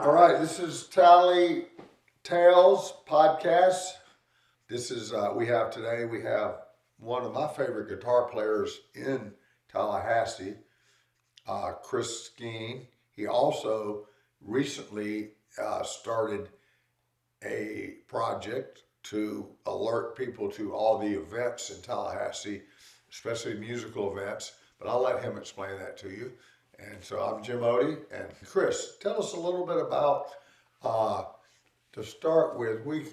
All right, this is Tally Tales podcast. This is we have one of my favorite guitar players in Tallahassee, Chris Skene. He also recently started a project to alert people to all the events in Tallahassee, especially musical events. But I'll let him explain that to you. And so I'm Jim Odie. And Chris, tell us a little bit about, to start with, we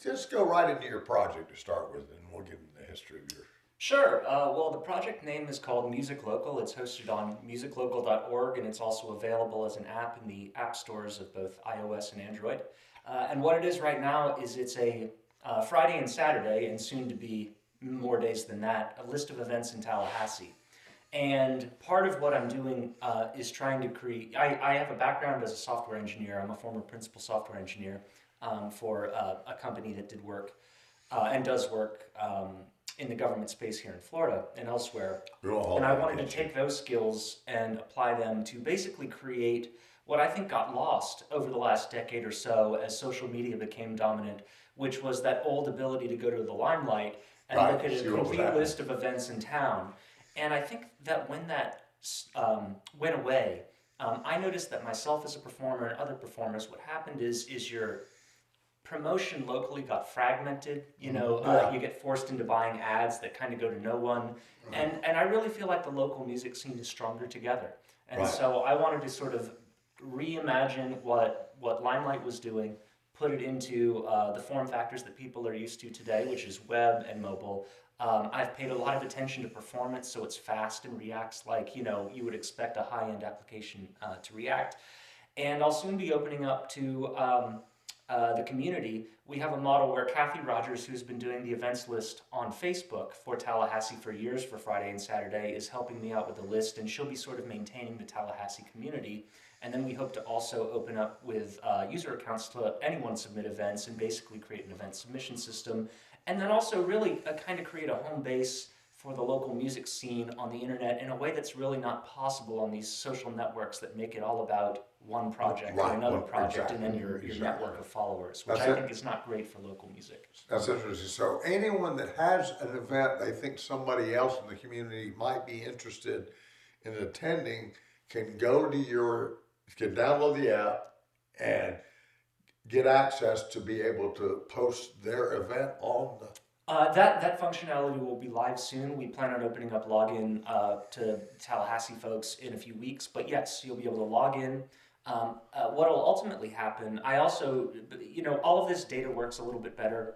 just go right into your project to start with, and we'll get into the history of your. Sure. Well, the project name is called Musiclocal. It's hosted on musiclocal.org, and it's also available as an app in the app stores of both iOS and Android. And what it is right now is it's a Friday and Saturday, and soon to be more days than that, a list of events in Tallahassee. And part of what I'm doing is trying to create. I have a background as a software engineer. I'm a former principal software engineer for a company that did work and does work in the government space here in Florida and elsewhere. And I wanted to take those skills and apply them to basically create what I think got lost over the last decade or so as social media became dominant, which was that old ability to go to the limelight and look at a complete list of events in town. And I think that when that went away, I noticed that myself as a performer and other performers, what happened is your promotion locally got fragmented. You get forced into buying ads that kind of go to no one. And I really feel like the local music scene is stronger together. And so I wanted to sort of reimagine what Limelight was doing, put it into the form factors that people are used to today, which is web and mobile. I've paid a lot of attention to performance, so it's fast and reacts like you would expect a high-end application to react. And I'll soon be opening up to the community. We have a model where Kathy Rogers, who's been doing the events list on Facebook for Tallahassee for years for Friday and Saturday, is helping me out with the list, and she'll be sort of maintaining the Tallahassee community. And then we hope to also open up with user accounts to let anyone submit events and basically create an event submission system. And then also really kind of create a home base for the local music scene on the internet in a way that's really not possible on these social networks that make it all about one project or another project and then your network of followers, which I think is not great for local music. That's interesting. So anyone that has an event they think somebody else in the community might be interested in attending can download the app and get access to be able to post their event on the. That functionality will be live soon. We plan on opening up login to Tallahassee folks in a few weeks. But yes, you'll be able to log in. What will ultimately happen, I also, all of this data works a little bit better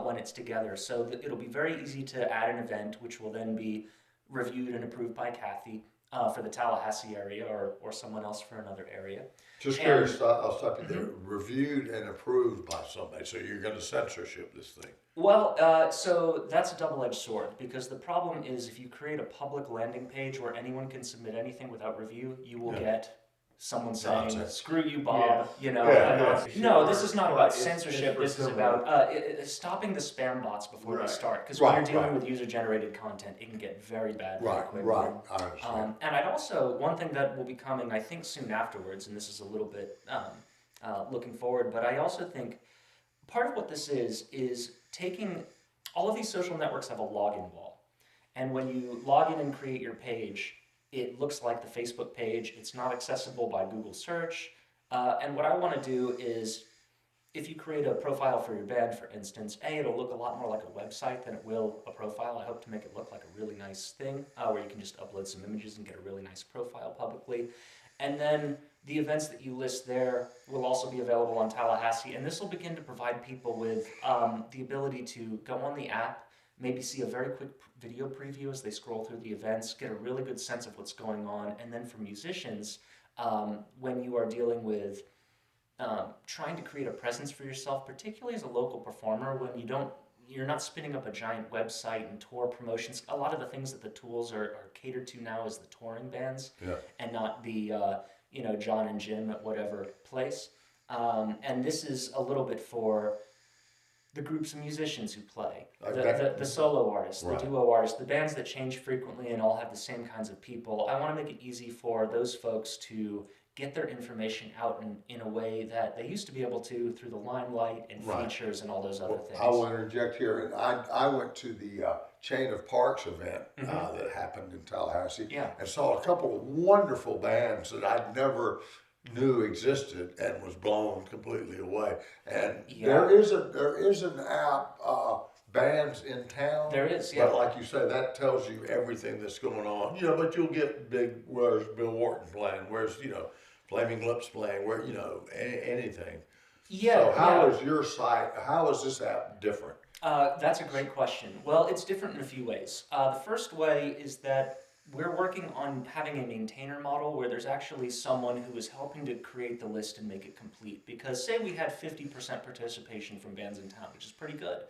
when it's together. So it'll be very easy to add an event, which will then be reviewed and approved by Kathy for the Tallahassee area or someone else for another area. Just curious, I'll stop you there. Reviewed and approved by somebody, so you're going to censorship this thing. Well, so that's a double-edged sword, because the problem is if you create a public landing page where anyone can submit anything without review, you will get someone saying, screw you, Bob, No, this is not about censorship. This is about stopping the spam bots before they start. Because when you're dealing with user-generated content, it can get very bad very quickly. Right. I understand. And I'd also, one thing that will be coming, I think, soon afterwards, and this is a little bit looking forward, but I also think part of what this is taking, all of these social networks have a login wall. And when you log in and create your page, it looks like the Facebook page. It's not accessible by Google search. And what I want to do is, if you create a profile for your band, for instance, it'll look a lot more like a website than it will a profile. I hope to make it look like a really nice thing where you can just upload some images and get a really nice profile publicly. And then the events that you list there will also be available on Tallahassee. And this will begin to provide people with the ability to go on the app, maybe see a very quick video preview as they scroll through the events, get a really good sense of what's going on. And then for musicians, when you are dealing with trying to create a presence for yourself, particularly as a local performer, when you're not spinning up a giant website and tour promotions. A lot of the things that the tools are catered to now is the touring bands and not the John and Jim at whatever place. And this is a little bit for the groups of musicians who play, the solo artists, the duo artists, the bands that change frequently and all have the same kinds of people. I want to make it easy for those folks to get their information out in a way that they used to be able to through the limelight and features and all those other things. I will interject here, and I went to the Chain of Parks event that happened in Tallahassee, and saw a couple of wonderful bands that I'd never knew existed, and was blown completely away. And there is an app. Bands in town. There is, But like you say, that tells you everything that's going on. But you'll get big, where's Bill Wharton playing? Where's, Flaming Lips playing? Where, anything. Yeah. So how is your site, how is this app different? That's a great question. Well, it's different in a few ways. The first way is that we're working on having a maintainer model where there's actually someone who is helping to create the list and make it complete. Because say we had 50% participation from bands in town, which is pretty good.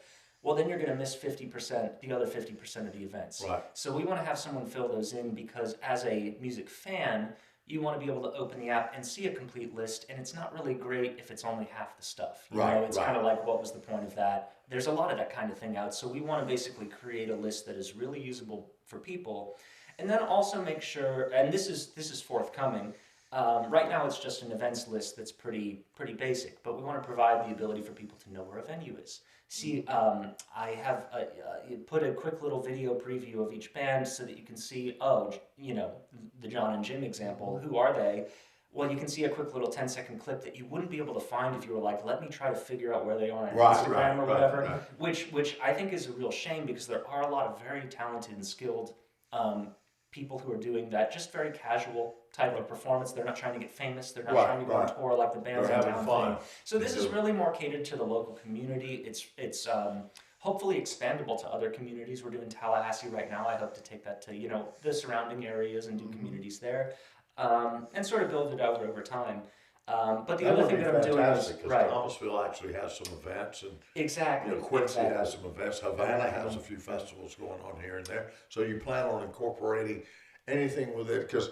Well, then you're going to miss 50%, the other 50% of the events. Right. So we want to have someone fill those in because as a music fan, you want to be able to open the app and see a complete list, and it's not really great if it's only half the stuff. It's kind of like, what was the point of that? There's a lot of that kind of thing out, so we want to basically create a list that is really usable for people, and then also make sure, and this is forthcoming. Right now, it's just an events list that's pretty basic, but we want to provide the ability for people to know where a venue is. See, I have put a quick little video preview of each band so that you can see, the John and Jim example, who are they? Well, you can see a quick little 10-second clip that you wouldn't be able to find if you were like, let me try to figure out where they are on Instagram or whatever, which I think is a real shame because there are a lot of very talented and skilled people who are doing that, just very casual type of performance. They're not trying to get famous. They're not trying to go on tour like the bands in town thing. So this is really more catered to the local community. It's hopefully expandable to other communities. We're doing Tallahassee right now. I hope to take that to the surrounding areas and do communities there, and sort of build it out over time. But the other thing that I'm doing is Thomasville actually has some events, and Quincy has some events. Havana has a few festivals going on here and there. So you plan on incorporating anything with it? Because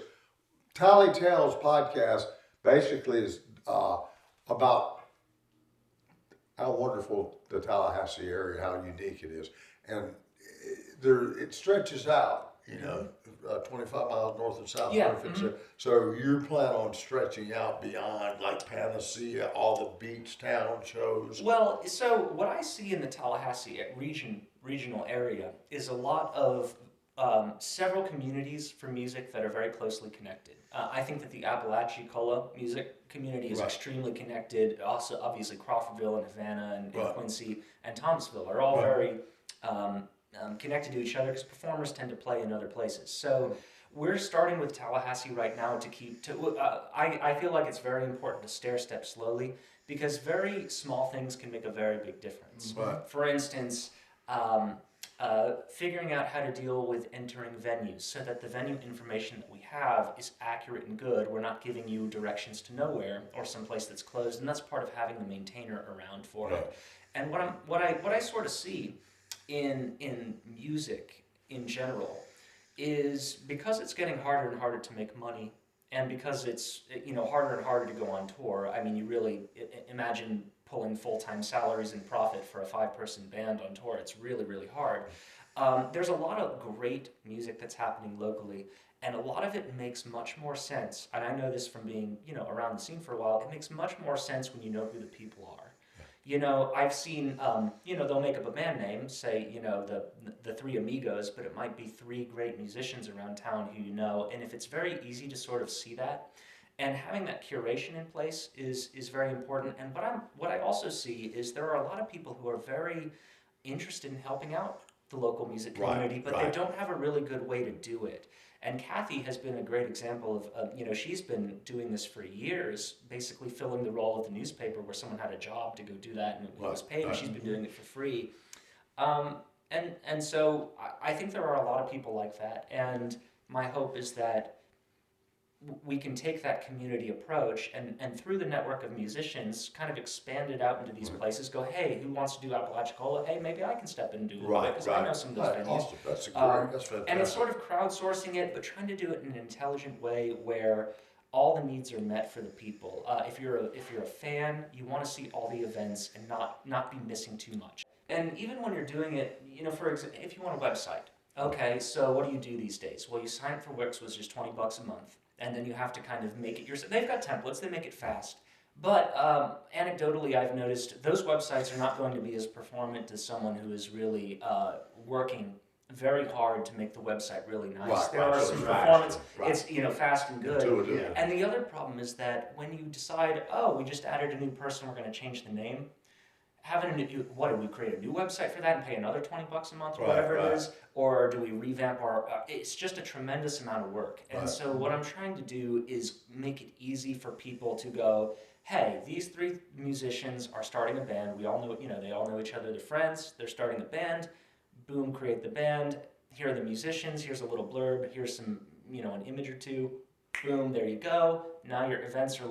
Tally Tales podcast basically is about how wonderful the Tallahassee area, how unique it is, and it stretches out. 25 miles north and south. So you plan on stretching out beyond like Panacea, all the beach town shows? Well, so what I see in the Tallahassee regional area is a lot of several communities for music that are very closely connected. I think that the Apalachicola music community is extremely connected. Also, obviously, Crawfordville and Havana and Quincy and Thomasville are all very connected to each other because performers tend to play in other places. So we're starting with Tallahassee right now I feel like it's very important to stair step slowly because very small things can make a very big difference. For instance, figuring out how to deal with entering venues so that the venue information that we have is accurate and good. We're not giving you directions to nowhere or someplace that's closed, and that's part of having the maintainer around for it. And what I sort of see in music in general is because it's getting harder and harder to make money, and because it's harder and harder to go on tour. I mean, you really imagine pulling full-time salaries and profit for a 5-person band on tour. It's really, really hard. There's a lot of great music that's happening locally, and a lot of it makes much more sense. And I know this from being around the scene for a while. It makes much more sense when you know who the people are. I've seen, they'll make up a band name, say, the Three Amigos, but it might be 3 great musicians around town who you know. And if it's very easy to sort of see that, and having that curation in place is very important. And what I also see is there are a lot of people who are very interested in helping out the local music community, but they don't have a really good way to do it. And Kathy has been a great example of, she's been doing this for years, basically filling the role of the newspaper where someone had a job to go do that and it was paid, and she's been doing it for free. And so I think there are a lot of people like that, and my hope is that we can take that community approach and through the network of musicians kind of expand it out into these places, go, hey, who wants to do Apalachicola? Hey, maybe I can step in and do a little bit because I know some of those venues. Awesome. That's fantastic. And it's sort of crowdsourcing it, but trying to do it in an intelligent way where all the needs are met for the people. If you're a fan, you want to see all the events and not be missing too much. And even when you're doing it, for example, if you want a website, Okay, so what do you do these days? Well, you sign up for Wix, which is $20 a month, and then you have to kind of make it yourself. They've got templates; they make it fast. But anecdotally, I've noticed those websites are not going to be as performant as someone who is really working very hard to make the website really nice. Right, There right, are so some it's performance. fast, right. It's fast and good. Intuitive. And the other problem is that when you decide, oh, we just added a new person, we're going to change the name. Having a new, what do we create a new website for that and pay another $20 a month or Right, whatever right. it is, or do we revamp our? It's just a tremendous amount of work, and Right. so what I'm trying to do is make it easy for people to go, hey, these three musicians are starting a band. We all know, they all know each other. They're friends. They're starting a band. Boom, create the band. Here are the musicians. Here's a little blurb. Here's some, an image or two. Boom, there you go. Now your events are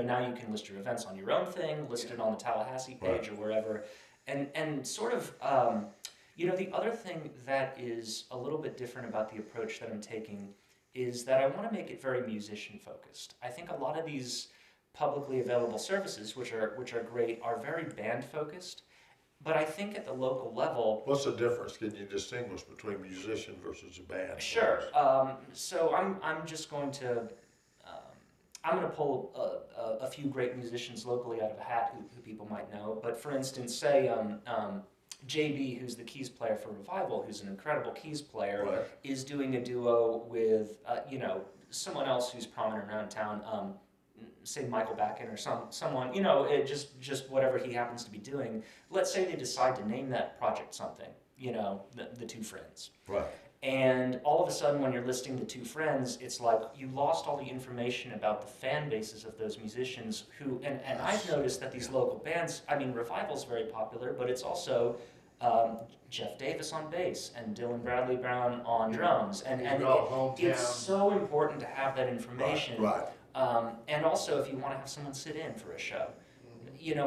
now you can list your events on your own thing, list it on the Tallahassee page or wherever. And sort of, the other thing that is a little bit different about the approach that I'm taking is that I want to make it very musician focused. I think a lot of these publicly available services, which are great, are very band focused. But I think at the local level, What's the difference? Can you distinguish between musician versus a band? sure. So I'm just going to I'm going to pull a few great musicians locally out of a hat who people might know. But for instance, say JB, who's the keys player for Revival, who's an incredible keys player, Right. is doing a duo with someone else who's prominent around town. Say Michael Backen or someone, it just whatever he happens to be doing. Let's say they decide to name that project something, the two friends. Right. And all of a sudden, when you're listing the two friends, it's like you lost all the information about the fan bases of those musicians who, and I've noticed that these local bands, Revival's very popular, but it's also Jeff Davis on bass and Dylan Bradley Brown on drums. And it's so important to have that information. Right. And also, if you want to have someone sit in for a show,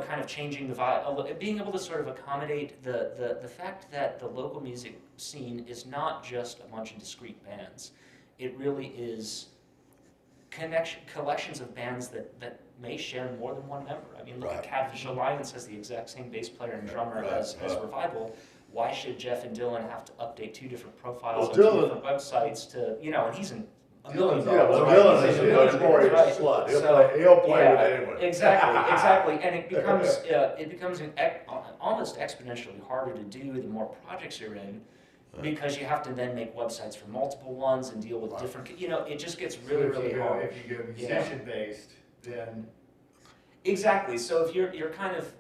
kind of changing the vibe, being able to sort of accommodate the fact that the local music scene is not just a bunch of discrete bands. It really is collections of bands that may share more than one member. Look at Catfish Alliance has the exact same bass player and drummer as Revival. Why should Jeff and Dylan have to update two different profiles on two different websites to, and he's in $1 million. Dylan is a notorious slut. He'll play with anyone. Exactly. And it becomes almost exponentially harder to do the more projects you're in, because you have to then make websites for multiple ones and deal with different. It just gets really hard. If you go musician based, then exactly. So if you're kind of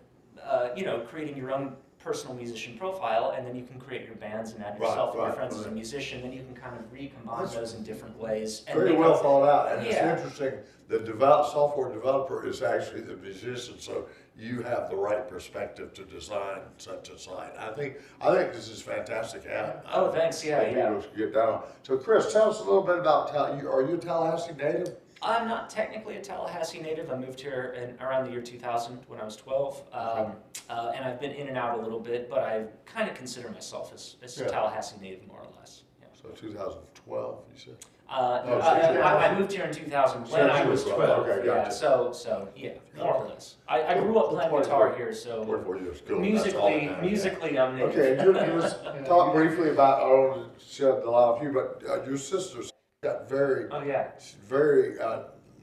creating your own personal musician profile, and then you can create your bands and add yourself and your friends as a musician, then you can kind of recombine those in different ways. And very well thought out, and it's interesting. The software developer is actually the musician, so you have the right perspective to design such a site. I think this is fantastic. Thanks. Yeah. Get down. So, Chris, tell us a little bit about Are you a Tallahassee native? I'm not technically a Tallahassee native. I moved here around the year 2000 when I was 12, and I've been in and out a little bit, but I kind of consider myself as a Tallahassee native, more or less. Yeah. So 2012, you said? I moved here in 2000 when I was 12. Okay, yeah, gotcha. So more or less. I grew up playing guitar here, so 24 years. Cool. musically, I'm native. Okay, you was talking briefly about, I don't want to shed a lot of you, but your sister's got very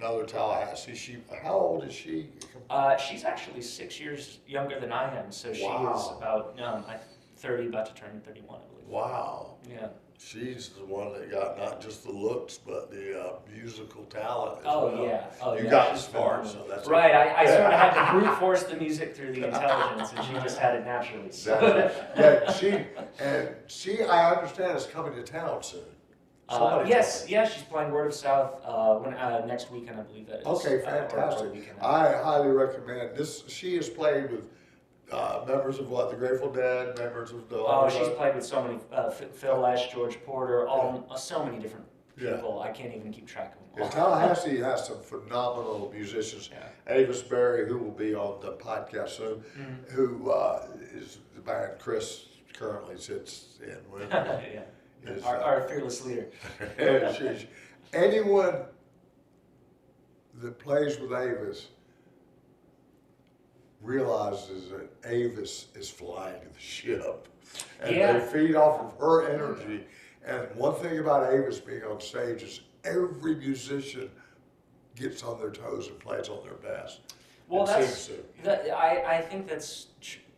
another Tallahassee. How old is she? She's actually 6 years younger than I am, so she Wow. is about 30, about to turn 31, I believe. Wow. Yeah. She's the one that got not just the looks, but the musical talent as well. You got smart, so that's right. I sort of had to brute force the music through the intelligence, and she just had it naturally. So. She, I understand, is coming to town soon. Yes, she's playing Word of South next weekend, I believe that is. Okay, fantastic. I highly recommend this. She has played with members of the Grateful Dead, members of the. She's played with so many Phil Lesh, George Porter, so many different people. I can't even keep track of them all. Tallahassee has some phenomenal musicians. Avis Berry, who will be on the podcast soon, who is the band Chris currently sits in with. Our fearless leader. Anyone that plays with Avis realizes that Avis is flying the ship, and they feed off of her energy. And one thing about Avis being on stage is every musician gets on their toes and plays on their best. Well, It that's seems to. I think that's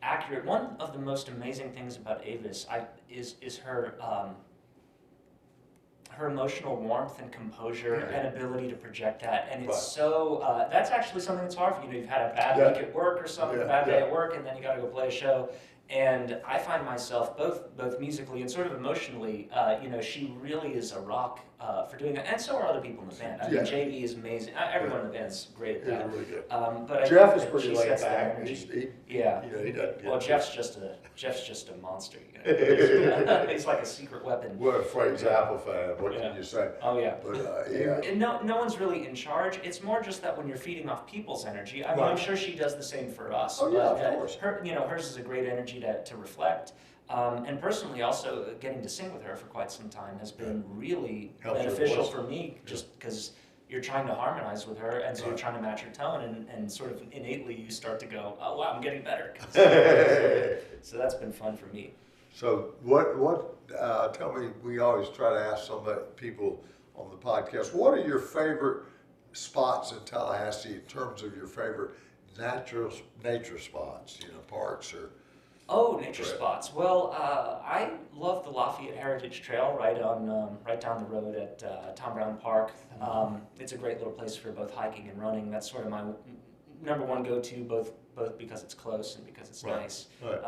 accurate. One of the most amazing things about Avis is her her emotional warmth and composure and ability to project that. And it's so that's actually something that's hard for you. You've had a bad week at work or something, a bad day at work, and then you got to go play a show. And I find myself both musically and sort of emotionally, she really is a rock for doing that, and so are other people in the band. I mean, JB is amazing. Everyone in the band's great at that. Yeah, really good. But Jeff I is think pretty she laid sets that back. energy. He doesn't. Well, Jeff's just a monster. He's like a secret weapon. What a Frank Zappa fan. What can you say? Oh yeah. But And no one's really in charge. It's more just that when you're feeding off people's energy. I mean, I'm sure she does the same for us. Oh yeah, of course. Hers is a great energy to reflect. And personally, also getting to sing with her for quite some time has been really beneficial for me, just because you're trying to harmonize with her, and so you're trying to match her tone, and sort of innately you start to go, oh wow, I'm getting better. So that's been fun for me. So tell me, we always try to ask some of the people on the podcast, what are your favorite spots in Tallahassee in terms of your favorite nature spots, parks or... Oh, nature spots. Well, I love the Lafayette Heritage Trail right down the road at Tom Brown Park. It's a great little place for both hiking and running. That's sort of my number one go-to, both because it's close and because it's nice. Right.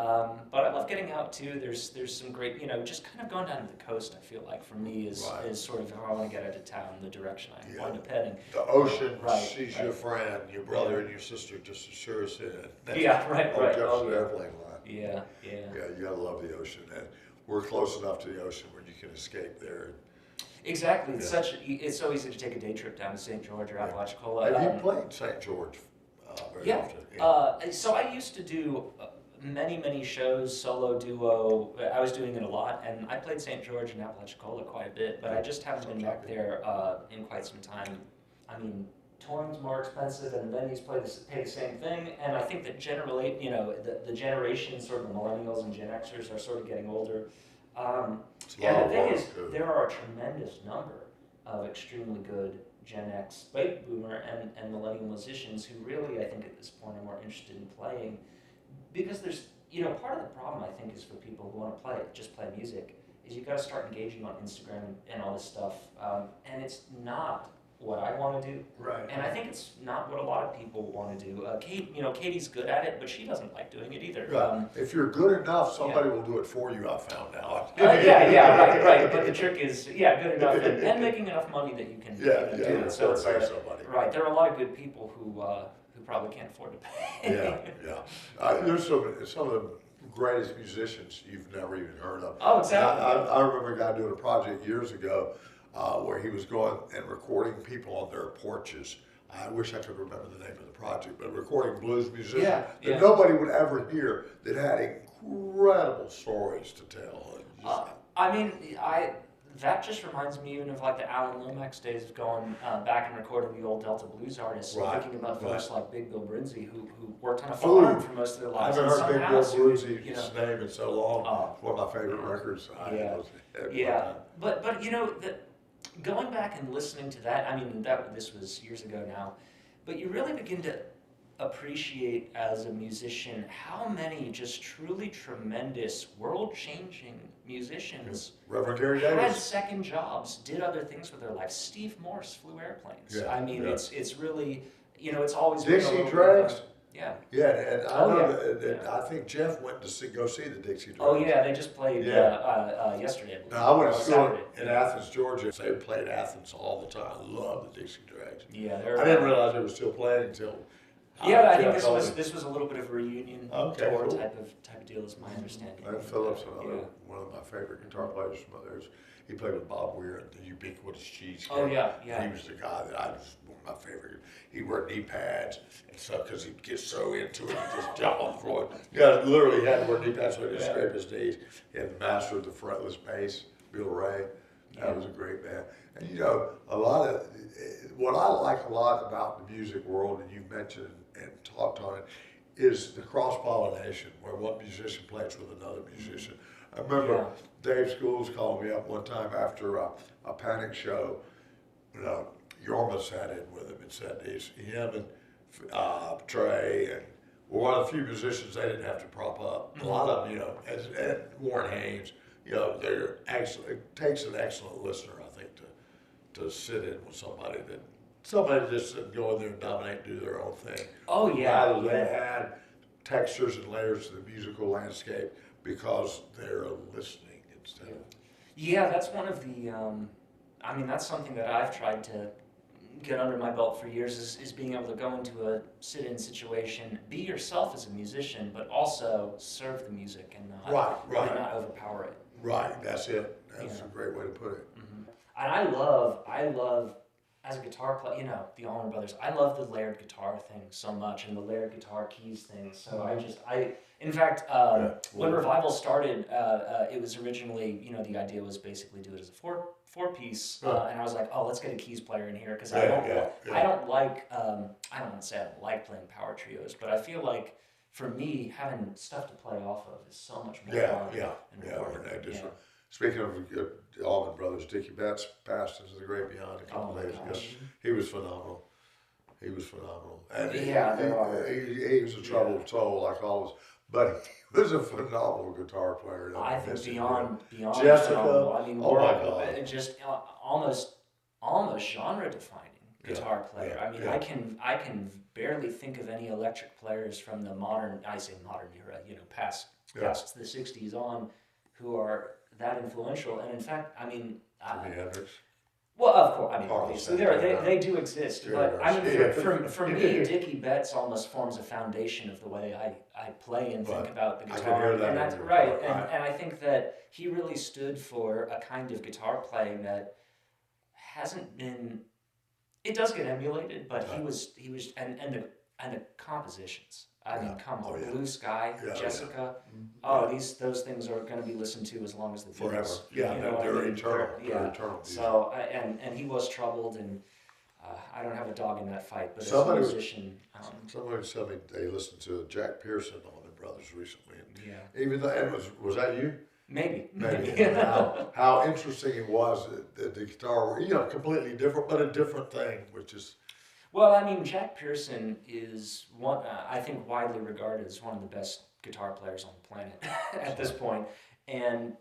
But I love getting out too. There's some great, just kind of going down to the coast. I feel like for me is sort of how I want to get out of town, the direction I wind up heading. The ocean sees your friend, your brother and your sister, just as sure as it. Right. Jefferson Airplane Line. Yeah. Yeah, you gotta love the ocean, and we're close enough to the ocean where you can escape there. Exactly. It's so easy to take a day trip down to St. George or Apalachicola. Have you played St. George very often? So I used to do many shows, solo, duo. I was doing it a lot, and I played St. George and Apalachicola quite a bit, but I just haven't been back there in quite some time. I mean, touring's more expensive, and venues pay the same thing. And I think that generally, the generation, sort of the millennials and Gen Xers, are sort of getting older. And the thing is, there are a tremendous number of extremely good Gen X, baby boomer, and millennial musicians who really, I think, at this point are more interested in playing, because there's, part of the problem I think is for people who want to just play music, is you got to start engaging on Instagram and all this stuff, and it's not what I want to do. Right. And I think it's not what a lot of people want to do. Katie's good at it, but she doesn't like doing it either. Right. If you're good enough, somebody will do it for you, I found out. Right. But the trick is, good enough and making enough money that you can do it. So it's somebody. Right. There are a lot of good people who probably can't afford to pay. There's some of the greatest musicians you've never even heard of. Oh, exactly. I remember a guy doing a project years ago where he was going and recording people on their porches. I wish I could remember the name of the project, but recording blues musicians that nobody would ever hear, that had incredible stories to tell. That just reminds me even of like the Alan Lomax days of going back and recording the old Delta blues artists, thinking about folks like Big Bill Brinsley who worked on a farm for most of their lives. I haven't heard Big Bill Brinsley's name in so long. One of my favorite records. But going back and listening to that, this was years ago now, but you really begin to appreciate as a musician how many just truly tremendous, world-changing musicians Reverend Gary had Davis second jobs, did other things with their life. Steve Morse flew airplanes. It's really, it's always Dixie Dregs. Yeah. Yeah, and I know that I think Jeff went to go see the Dixie Dregs. Oh yeah, they just played yesterday. Now, I went to school in Athens, Georgia. They played Athens all the time. I love the Dixie Dregs. Yeah, I didn't realize they were still playing until. I think this was a little bit of a reunion tour type of deal, is my understanding. Ed Phillips, one of my favorite guitar players from others. He played with Bob Weir at the Ubiquitous Cheesecake. Oh yeah. He was the guy that one of my favorite. He wore knee pads and stuff because he'd get so into it, he'd just jump on the floor. Literally had to wear knee pads so he didn't scrape his knees. He had the master of the fretless bass, Bill Ray. That was a great band. And a lot of what I like a lot about the music world, and you've mentioned and talked on it, is the cross-pollination, where one musician plays with another musician. I remember Yeah. Dave Schools called me up one time after a Panic show. Yorma sat in with him and said him and Trey and one of the few musicians they didn't have to prop up. A lot of them, and Warren Haynes, they're excellent. It takes an excellent listener, I think, to sit in with somebody just go in there and dominate, do their own thing. Oh yeah. Rather they add textures and layers to the musical landscape because they're listening instead of. Yeah, that's one of the. I mean, that's something that I've tried to get under my belt for years is being able to go into a sit-in situation, be yourself as a musician, but also serve the music and not not overpower it. Right, that's it. That's a great way to put it. Mm-hmm. And I love as a guitar player, the Allman Brothers. I love the layered guitar thing so much, and the layered guitar keys thing. So in fact, when Revival started, it was originally, the idea was basically do it as a four piece, and I was like, oh, let's get a keys player in here because I don't like, I don't want to say I don't like playing power trios, but I feel like for me having stuff to play off of is so much more fun. Speaking of the Allman Brothers, Dickey Betts passed into the great beyond a couple days ago. He was phenomenal. And he was a troubled soul like always, but he was a phenomenal guitar player. I think beyond Jessica. phenomenal. I mean, Oh my God. Just almost genre defining guitar player. I mean, I can barely think of any electric players from the modern era, past the '60s on, who are that influential. And in fact, I mean, Jimi Hendrix. Well, of course, I mean, obviously they do exist, but I mean, for me, Dickey Betts almost forms a foundation of the way I play and think about the guitar. I can hear that and that's right. And I think that he really stood for a kind of guitar playing that hasn't been. It does get emulated, but he was, and the compositions. I mean, come on, Blue Sky, Jessica. Those things are going to be listened to as long as the Beatles. Forever. Yeah, they're eternal. They're eternal. So, and he was troubled, and I don't have a dog in that fight, but somebody as a musician, somebody said they listened to Jack Pearson on the Brothers recently. And, even though, and was that you? Maybe. how interesting it was that the guitar were completely different, but a different thing, which is. Well, I mean, Jack Pearson is one. I think widely regarded as one of the best guitar players on the planet at this point, and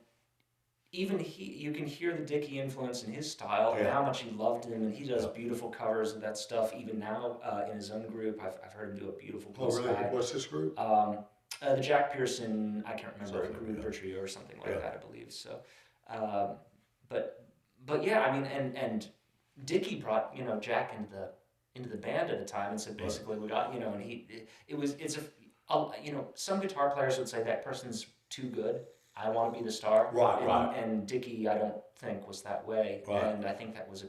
even you can hear the Dickey influence in his style and how much he loved him, and he does beautiful covers of that stuff even now in his own group. I've heard him do a beautiful. Oh, really? What's his group? The Jack Pearson, I can't remember, group or trio or something like that, I believe. So, but yeah, I mean, and Dickey brought Jack into the band at the time and said basically we got and some guitar players would say that person's too good. I want to be the star. Right. And Dickey, I don't think was that way. Right. And I think that was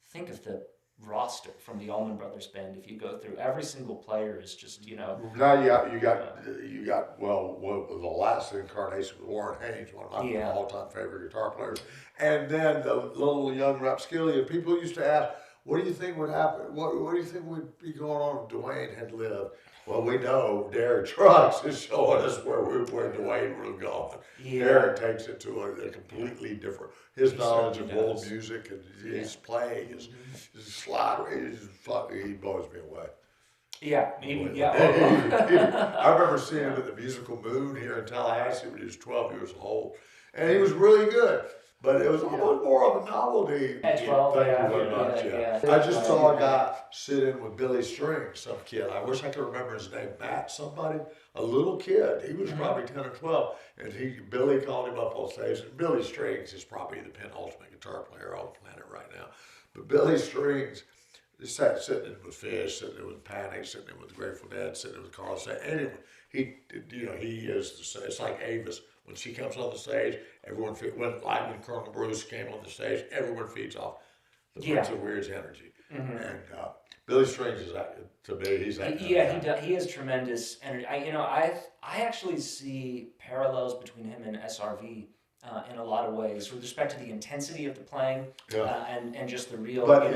think of the roster from the Allman Brothers band. If you go through every single player is just Now you got the last incarnation with Warren Haynes, one of my all-time favorite guitar players, and then the little young rapscallion. People used to ask, what do you think would happen? What do you think would be going on if Dwayne had lived? Well, we know Derek Trucks is showing us where Dwayne would have gone. Yeah. Derek takes it to a completely different. His knowledge of old music and his playing, his slide, he blows me away. Yeah, maybe. Yeah. I remember seeing him at the Musical Moon here in Tallahassee when he was 12 years old, and he was really good. But it was almost more of a novelty. At 12, Thank you very much. I just saw a guy sit in with Billy Strings, some kid. I wish I could remember his name. Matt, somebody, a little kid. He was probably 10 or 12, and Billy called him up on stage. And Billy Strings is probably the penultimate guitar player on the planet right now. But Billy Strings sitting in with Fish, sitting in with Panic, sitting in with the Grateful Dead, sitting in with Carlos. Anyway, he is the same. It's like Avis. When she comes on the stage, everyone when Colonel Bruce came on the stage, everyone feeds off the Prince of Weird's energy. Mm-hmm. And Billy Strings is to me, he's that. He has tremendous energy. I actually see parallels between him and SRV in a lot of ways with respect to the intensity of the playing and just the real. But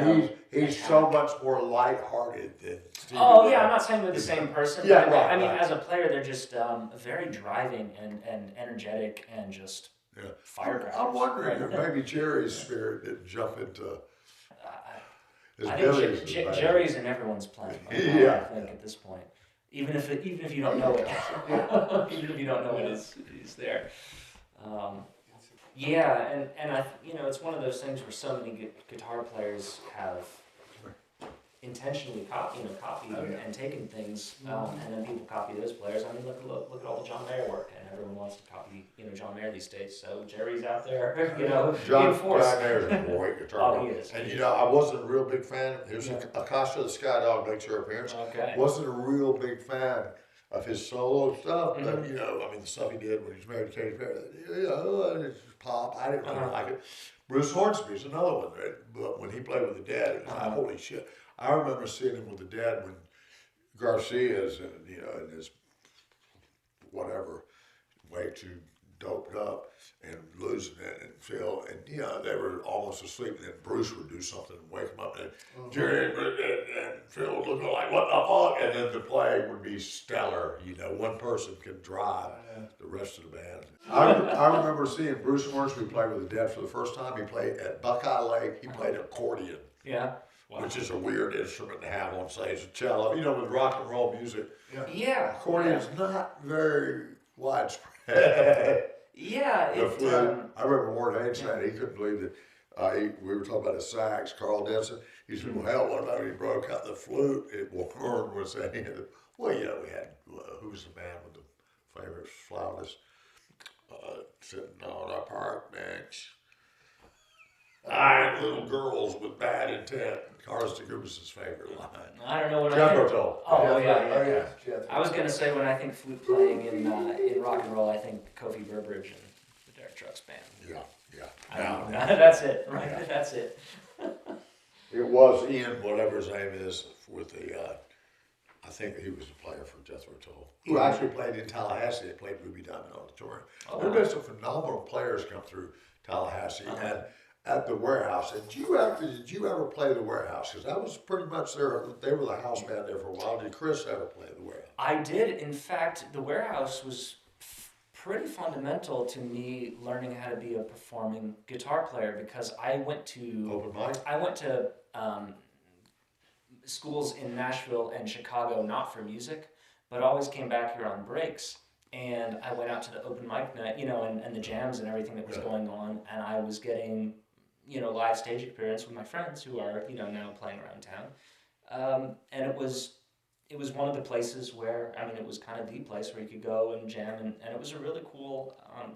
he's attack. so much more lighthearted than Stevie Oh Ray. yeah, I'm not saying they're the same person. Yeah, but right, I mean, right. as a player, they're just very driving and energetic and just firecrackers. I'm wondering right? if maybe Jerry's spirit didn't jump into his I Billy's. think Jerry's in everyone's playing. I think at this point, even if you don't know it, even if you don't know it, is there. And I it's one of those things where so many guitar players have intentionally copied and taken things, and then people copy those players. I mean, look at all the John Mayer work, and everyone wants to copy John Mayer these days. So Jerry's out there, John being forced. Mayer's a great guitar Oh, player. he is. And I wasn't a real big fan. Here's Akasha the Sky Dog makes her appearance. Okay. Wasn't a real big fan of his solo stuff, but the stuff he did when he was married to Katy Perry, it's pop. I didn't really like it. Bruce Hornsby's another one. But when he played with the Dead, it was like, holy shit. I remember seeing him with the Dead when Garcia's in his whatever, way too doped up and losing it, and Phil, and they were almost asleep, and then Bruce would do something and wake them up, and Jerry and Phil would look like, what the fuck? And then the play would be stellar. One person could drive the rest of the band. I remember seeing Bruce Hornsby play with the Dead for the first time. He played at Buckeye Lake. He played accordion. Yeah. Wow. Which is a weird instrument to have on stage. A cello, with rock and roll music. Yeah. Accordion's not very widespread. Yeah. The flute. I remember Warren Haynes saying he couldn't believe that. We were talking about his sax, Carl Denson. He said, well, hell, what about when he broke out the flute? Warren was saying, well, we had, who was the man with the favorite flautist sitting on a park bench? Little girls with bad intent. Carlos DeGubis' favorite line. I don't know what Jethro Tull. Oh yeah. Jethro. I was gonna say when I think flute playing in rock and roll, I think Kofi Burbridge and the Derek Trucks band. Yeah. That's it. Right. Yeah. That's it. It was Ian, whatever his name is, with the. I think he was a player for Jethro Tull, who actually played in Tallahassee. They played Ruby Diamond Auditorium. There have been some phenomenal players come through Tallahassee and at the Warehouse. And did you ever play the Warehouse? Because that was pretty much they were the house band there for a while. Did Chris ever play the Warehouse? I did. In fact, the Warehouse was pretty fundamental to me learning how to be a performing guitar player, because I went to Open mic? I went to schools in Nashville and Chicago, not for music, but always came back here on breaks. And I went out to the open mic night, and the jams and everything that was going on, and I was getting, live stage experience with my friends who are, now playing around town. And it was one of the places where, it was kind of the place where you could go and jam, and it was a really cool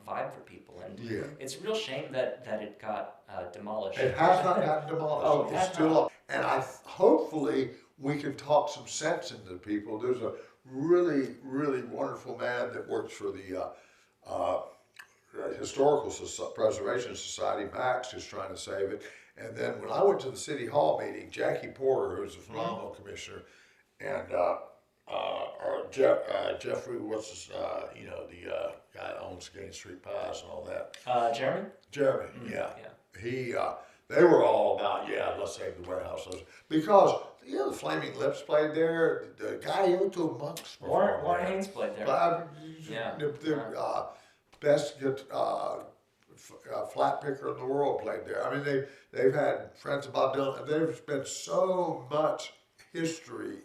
vibe for people. And it's a real shame that it got demolished. It has not gotten demolished. Oh, it's still up. And hopefully we can talk some sense into people. There's a really, really wonderful man that works for the Historical Preservation Society. Max is trying to save it. And then when I went to the City Hall meeting, Jackie Porter, who's a phenomenal commissioner, and Jeffrey, what's his, the guy that owns Gain Street Pies and all that. Jeremy? Jeremy, yeah. He, they were all about, let's save the Warehouse. Because, the Flaming Lips played there. The guy who went to Monks. Warren Haynes played there. The best flat picker in the world played there. They've had friends of Bob Dylan, and there's been so much history.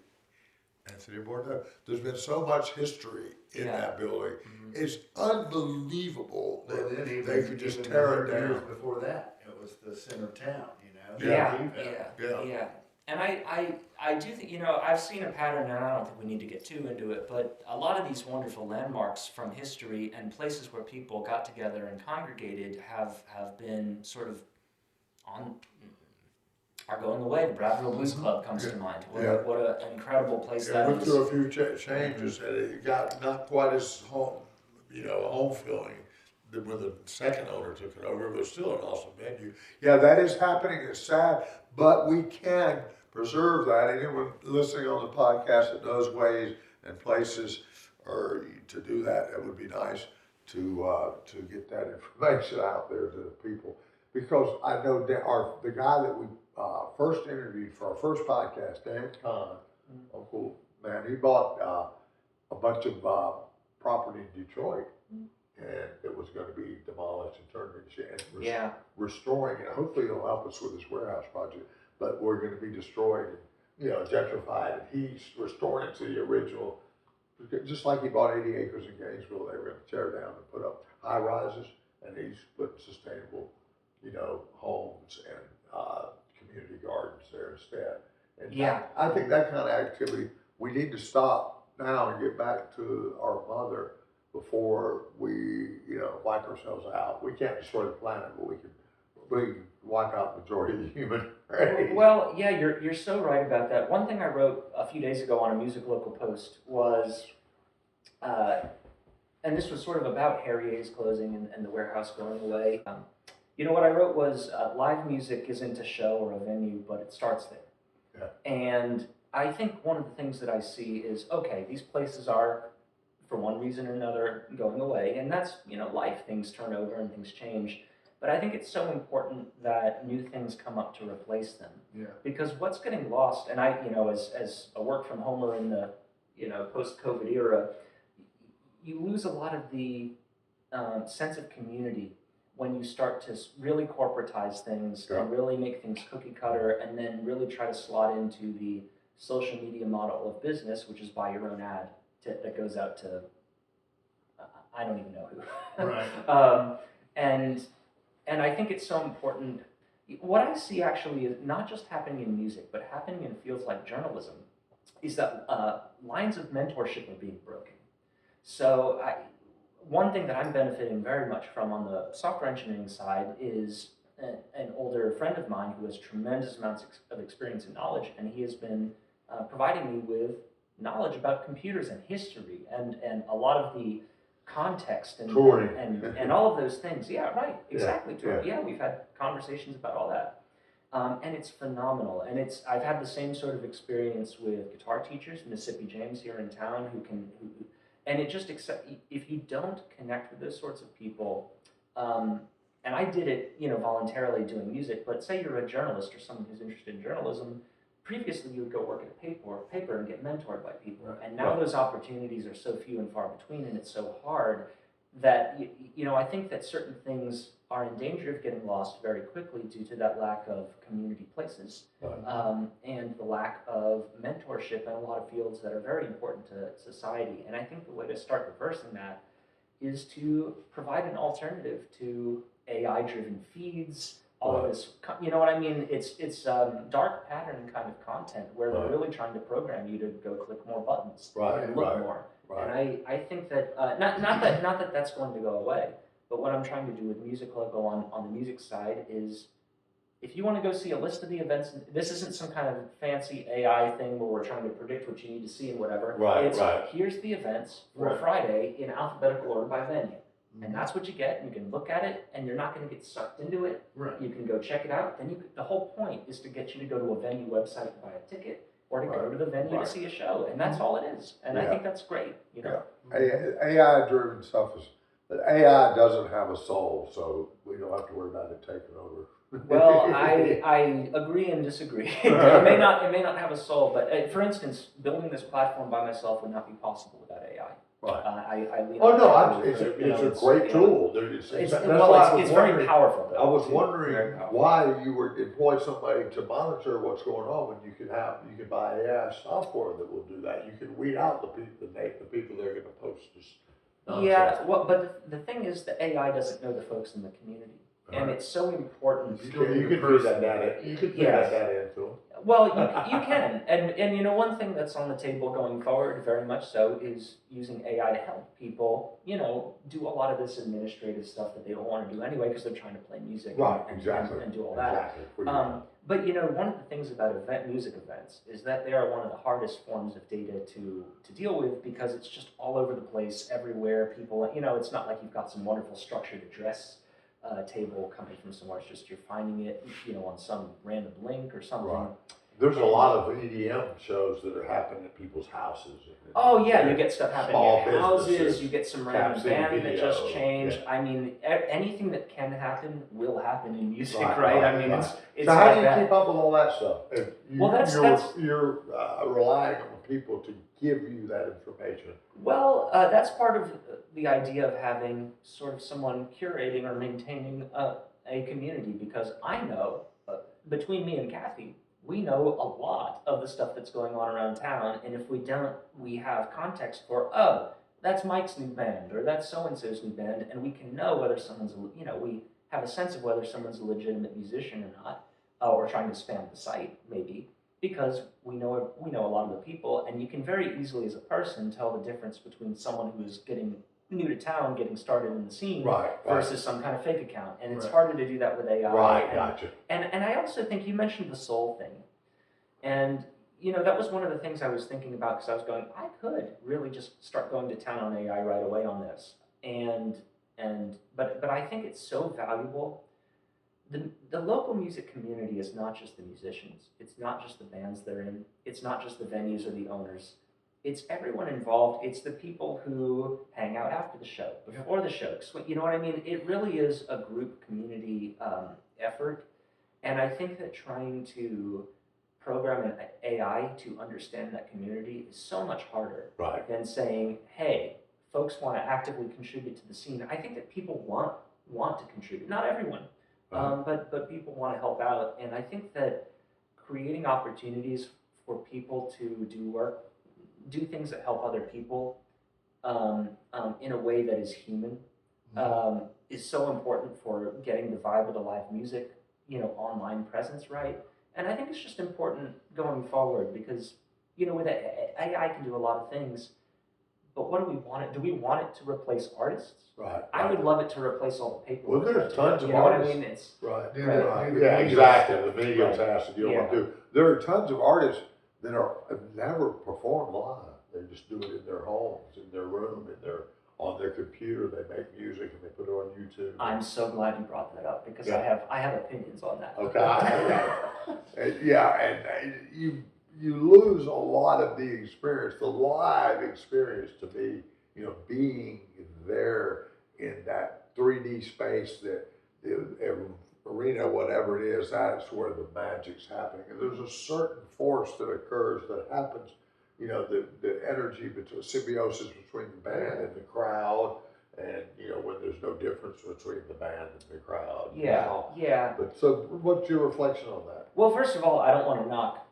Anthony Bourdain, there's been so much history in that building. It's unbelievable that they could just tear it down. Years before that, it was the center of town, Yeah. And I do think, I've seen a pattern, and I don't think we need to get too into it, but a lot of these wonderful landmarks from history and places where people got together and congregated have been sort of are going away. The Bradville Blues Club comes to mind. What an incredible place that went is. through a few changes, and it got not quite as home feeling when the second owner took it over. It was still an awesome venue. Yeah, that is happening. It's sad, but we can preserve that. Anyone listening on the podcast that knows ways and places or to do that, that would be nice. to get that information out there to the people, because I know that the guy that we first interviewed for our first podcast, Dan Kahn, Uncle Man, he bought a bunch of property in Detroit, and it was going to be demolished and turned into restoring it. Hopefully, he'll help us with his warehouse project, but we're going to be destroyed, gentrified, and he's restoring it to the original. Just like he bought 80 acres in Gainesville, they were going to tear down and put up high rises, and he's put sustainable, homes and community gardens there instead. And I think that kind of activity, we need to stop now and get back to our mother before we, wipe ourselves out. We can't destroy the planet, but we can wipe out the majority of the human race. Well, yeah, you're so right about that. One thing I wrote a few days ago on a Musiclocal post was, and this was sort of about Harrier's closing and the warehouse going away. What I wrote was, live music isn't a show or a venue, but it starts there. Yeah. And I think one of the things that I see is, okay, these places are, for one reason or another, going away, and that's, life, things turn over and things change. But I think it's so important that new things come up to replace them. Yeah. Because what's getting lost, and I, as a work from homer in the, post-COVID era, you lose a lot of the sense of community when you start to really corporatize things and really make things cookie cutter, and then really try to slot into the social media model of business, which is buy your own ad that goes out to, I don't even know who. Right. And I think it's so important. What I see actually is not just happening in music, but happening in fields like journalism, is that lines of mentorship are being broken. So one thing that I'm benefiting very much from on the software engineering side is an older friend of mine who has tremendous amounts of experience and knowledge, and he has been providing me with knowledge about computers and history and a lot of the context and all of those things. Yeah, right, exactly. Yeah, we've had conversations about all that. And it's phenomenal. And I've had the same sort of experience with guitar teachers, Mississippi James here in town, and it just, if you don't connect with those sorts of people, and I did it, voluntarily doing music, but say you're a journalist or someone who's interested in journalism, previously you would go work at a paper and get mentored by people. Right. And now those opportunities are so few and far between, and it's so hard that, I think that certain things are in danger of getting lost very quickly due to that lack of community places, and the lack of mentorship in a lot of fields that are very important to society. And I think the way to start reversing that is to provide an alternative to AI-driven feeds, all of this, you know what I mean? It's dark pattern kind of content where they're really trying to program you to go click more buttons and look more. And I think that not that that's going to go away, but what I'm trying to do with Musiclocal on the music side is, if you want to go see a list of the events, this isn't some kind of fancy AI thing where we're trying to predict what you need to see and whatever. Here's the events for Friday in alphabetical order by venue. And that's what you get. You can look at it, and you're not going to get sucked into it. Right. You can go check it out. Then the whole point is to get you to go to a venue website to buy a ticket, or to go to the venue to see a show, and that's all it is. And I think that's great. AI-driven stuff but AI doesn't have a soul, so we don't have to worry about it taking over. Well, I agree and disagree. It may not have a soul, but for instance, building this platform by myself would not be possible without AI. It's a great tool. It's very powerful. Though, I was wondering why you would employ somebody to monitor what's going on when you could buy AI software that will do that. You can weed out the people that are going to post this nonsense. Yeah, but the thing is, the AI doesn't know the folks in the community. And it's so important. You can feed that data. You can feed that data into them. Well, you can, and one thing that's on the table going forward, very much so, is using AI to help people, do a lot of this administrative stuff that they don't want to do anyway because they're trying to play music and do all that. But one of the things about music events is that they are one of the hardest forms of data to deal with, because it's just all over the place, everywhere. People, it's not like you've got some wonderful structured address table coming from somewhere. It's just you're finding it, on some random link or something. There's a lot of EDM shows that are happening at people's houses. Oh yeah, you get stuff happening Small at houses. businesses, You get some random capturing band that just video, changed. yeah. I mean, anything that can happen will happen in music, Right, right? right, I mean, right. it's So how like do you that. keep up with all that stuff? If Well, you're relying on people to give you that information. Well, that's part of the idea of having sort of someone curating or maintaining a community, because I know, between me and Kathy, we know a lot of the stuff that's going on around town, and if we don't, we have context for, oh, that's Mike's new band, or that's so-and-so's new band, and we can know whether someone's, we have a sense of whether someone's a legitimate musician or not, or trying to spam the site, maybe, because we know a lot of the people, and you can very easily as a person tell the difference between someone who's getting new to town, getting started in the scene, Right. versus some kind of fake account, and it's Right. harder to do that with AI. Right, and, gotcha. and I also think you mentioned the soul thing, and that was one of the things I was thinking about, because I was going, I could really just start going to town on AI right away on this, but I think it's so valuable. The local music community is not just the musicians. It's not just the bands they're in. It's not just the venues or the owners. It's everyone involved. It's the people who hang out after the show, before the show. You know what I mean? It really is a group community effort. And I think that trying to program an AI to understand that community is so much harder Right. than saying, hey, folks want to actively contribute to the scene. I think that people want to contribute. Not everyone. But people want to help out, and I think that creating opportunities for people to do things that help other people in a way that is human is so important for getting the vibe of the live music, online presence right. And I think it's just important going forward, because with AI can do a lot of things, but what do we want it? Do we want it to replace artists? Right. I would love it to replace all the paper. Well, there's tons of you know what I artists. mean? It's Right. Do Right. the Yeah, video exactly. stuff. The video Right. task that you don't want to do. There are tons of artists that have never performed live. They just do it in their homes, in their room, on their computer. They make music and they put it on YouTube. I'm so glad you brought that up, because Yeah. I have opinions on that. Okay. And you lose a lot of the experience, the live experience, to be being there in that 3D space, that the arena, whatever it is. That's where the magic's happening. And there's a certain force that occurs that happens. The energy between symbiosis between the band and the crowd, and when there's no difference between the band and the crowd. Yeah. But so, what's your reflection on that? Well, first of all, I don't want to knock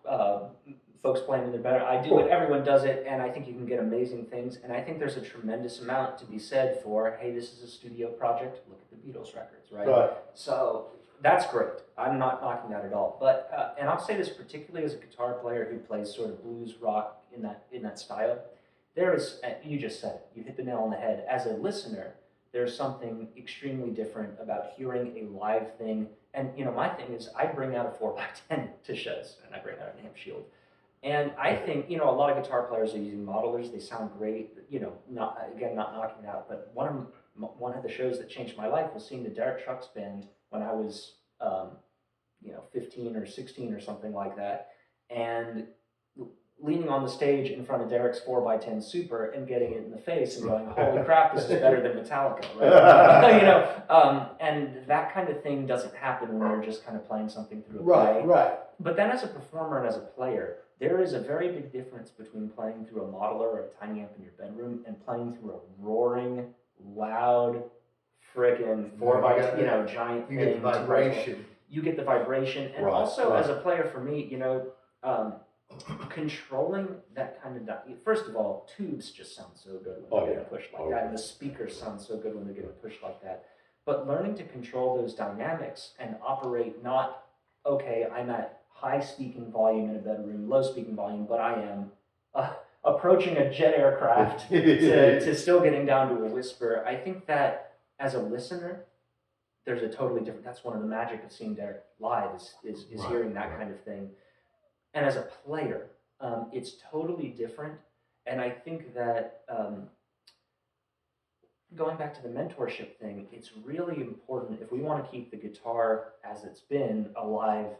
folks playing when they're better. I do it. Everyone does it, and I think you can get amazing things. And I think there's a tremendous amount to be said for, hey, this is a studio project. Look at the Beatles records, right? Right. So that's great. I'm not knocking that at all. But and I'll say this particularly as a guitar player who plays sort of blues rock in that style. There is, you just said it. You hit the nail on the head. As a listener, there's something extremely different about hearing a live thing. And my thing is, I bring out a 4x10 to shows, and I bring out an amp shield. And I think a lot of guitar players are using modelers. They sound great. Not knocking it out. But one of the shows that changed my life was seeing the Derek Trucks band when I was 15 or 16 or something like that, and leaning on the stage in front of Derek's 4x10 Super and getting it in the face and going, holy crap, this is better than Metallica, right? And that kind of thing doesn't happen when you're just kind of playing something through a play. Right. But then as a performer and as a player, there is a very big difference between playing through a modeler or a tiny amp in your bedroom and playing through a roaring, loud, frickin' 4x10, giant You thing. get the vibration. You get the vibration. And Right, also right. as a player, for me, controlling that kind of first of all, tubes just sound so good when they're getting pushed like that, and the speakers sound so good when they're getting pushed like that. But learning to control those dynamics and operate not, okay, I'm at high speaking volume in a bedroom, low speaking volume, but I am approaching a jet aircraft to still getting down to a whisper. I think that as a listener, there's a totally different. That's one of the magic of seeing Derek live is Right, hearing that right. kind of thing. And as a player, it's totally different. And I think that going back to the mentorship thing, it's really important if we want to keep the guitar as it's been alive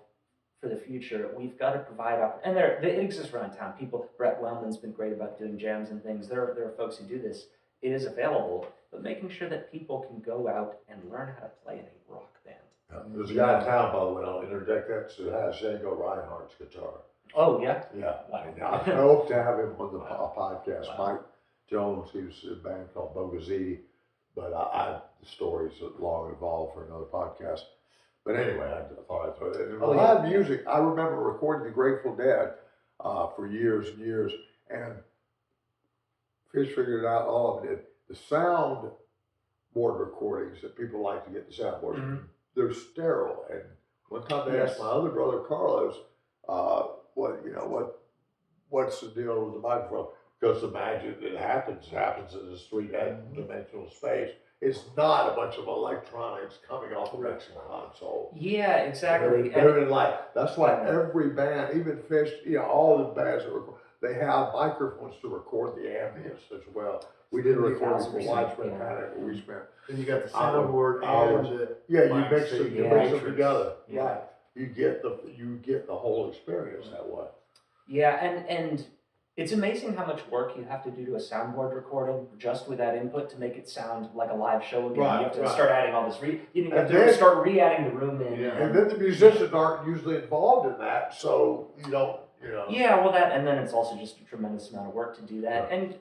for the future, we've got to provide and it exists around town. People, Brett Wellman's been great about doing jams and things. There are folks who do this. It is available, but making sure that people can go out and learn how to play in a rock band. There's a guy in town, by the way, I'll interject that, that has Django Reinhardt's guitar. Oh, yeah? Yeah. Wow. And I hope to have him on the podcast. Wow. Mike Jones, he was in a band called Bogaziti, but the stories are long involved for another podcast. But anyway, I thought I'd throw that in. Live music, I remember recording the Grateful Dead for years and years, and Fish figured out all of it. The sound board recordings that people like to get the soundboards, they're sterile. And one time they asked my other brother Carlos, what's the deal with the microphone? Because the magic that happens in this three-dimensional space. It's not a bunch of electronics coming off the mixing console. Yeah, exactly. That's why every band, even Fish, all the bands that record, they have microphones to record the ambience as well. We did a recording for Widespread Panic where we spent. And you got the soundboard hours. and the You mix so them, you mix them matrix. together. Yeah. Right. You get the whole experience that way. Yeah, and it's amazing how much work you have to do to a soundboard recording just with that input to make it sound like a live show again. Right, You have to right. start adding all this you have And to then- start re-adding the room in. And then the musicians aren't usually involved in that, so you don't. Yeah, well, and then it's also just a tremendous amount of work to do that. Right. And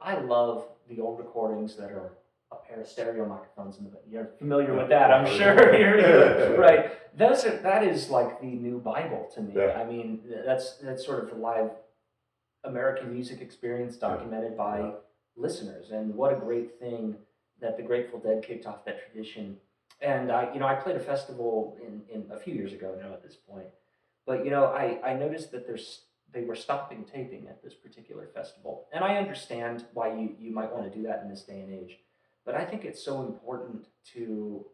I love the old recordings that are a pair of stereo microphones in the. You're familiar with that, I'm sure. Right. That is like the new Bible to me. Yeah. I mean, that's sort of the live American music experience documented by listeners, and what a great thing that the Grateful Dead kicked off that tradition. And I played a festival in a few years ago now at this point. But I noticed that they were stopping taping at this particular festival, and I understand why you might want to do that in this day and age. But I think it's so important to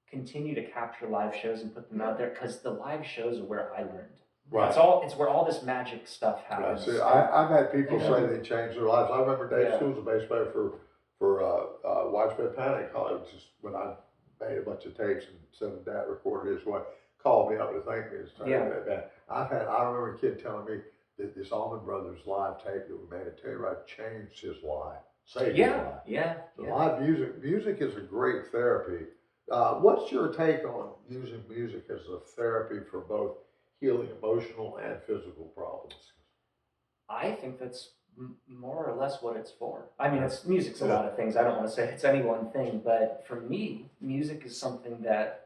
continue to capture live shows and put them out there, because the live shows are where I learned. Right. It's where all this magic stuff happens. Right. See, I've had people say they changed their lives. I remember Dave School's a bass player for Widespread Panic. Just when I made a bunch of tapes and sent them that, recorded his way. Called me up to thank me and started that. I remember a kid telling me that this Allman Brothers live tape that we made at Telluride changed his life, saved his life. So live music is a great therapy. What's your take on using music as a therapy for both healing emotional and physical problems? I think that's more or less what it's for. I mean, music's a lot of things. I don't want to say it's any one thing, but for me, music is something that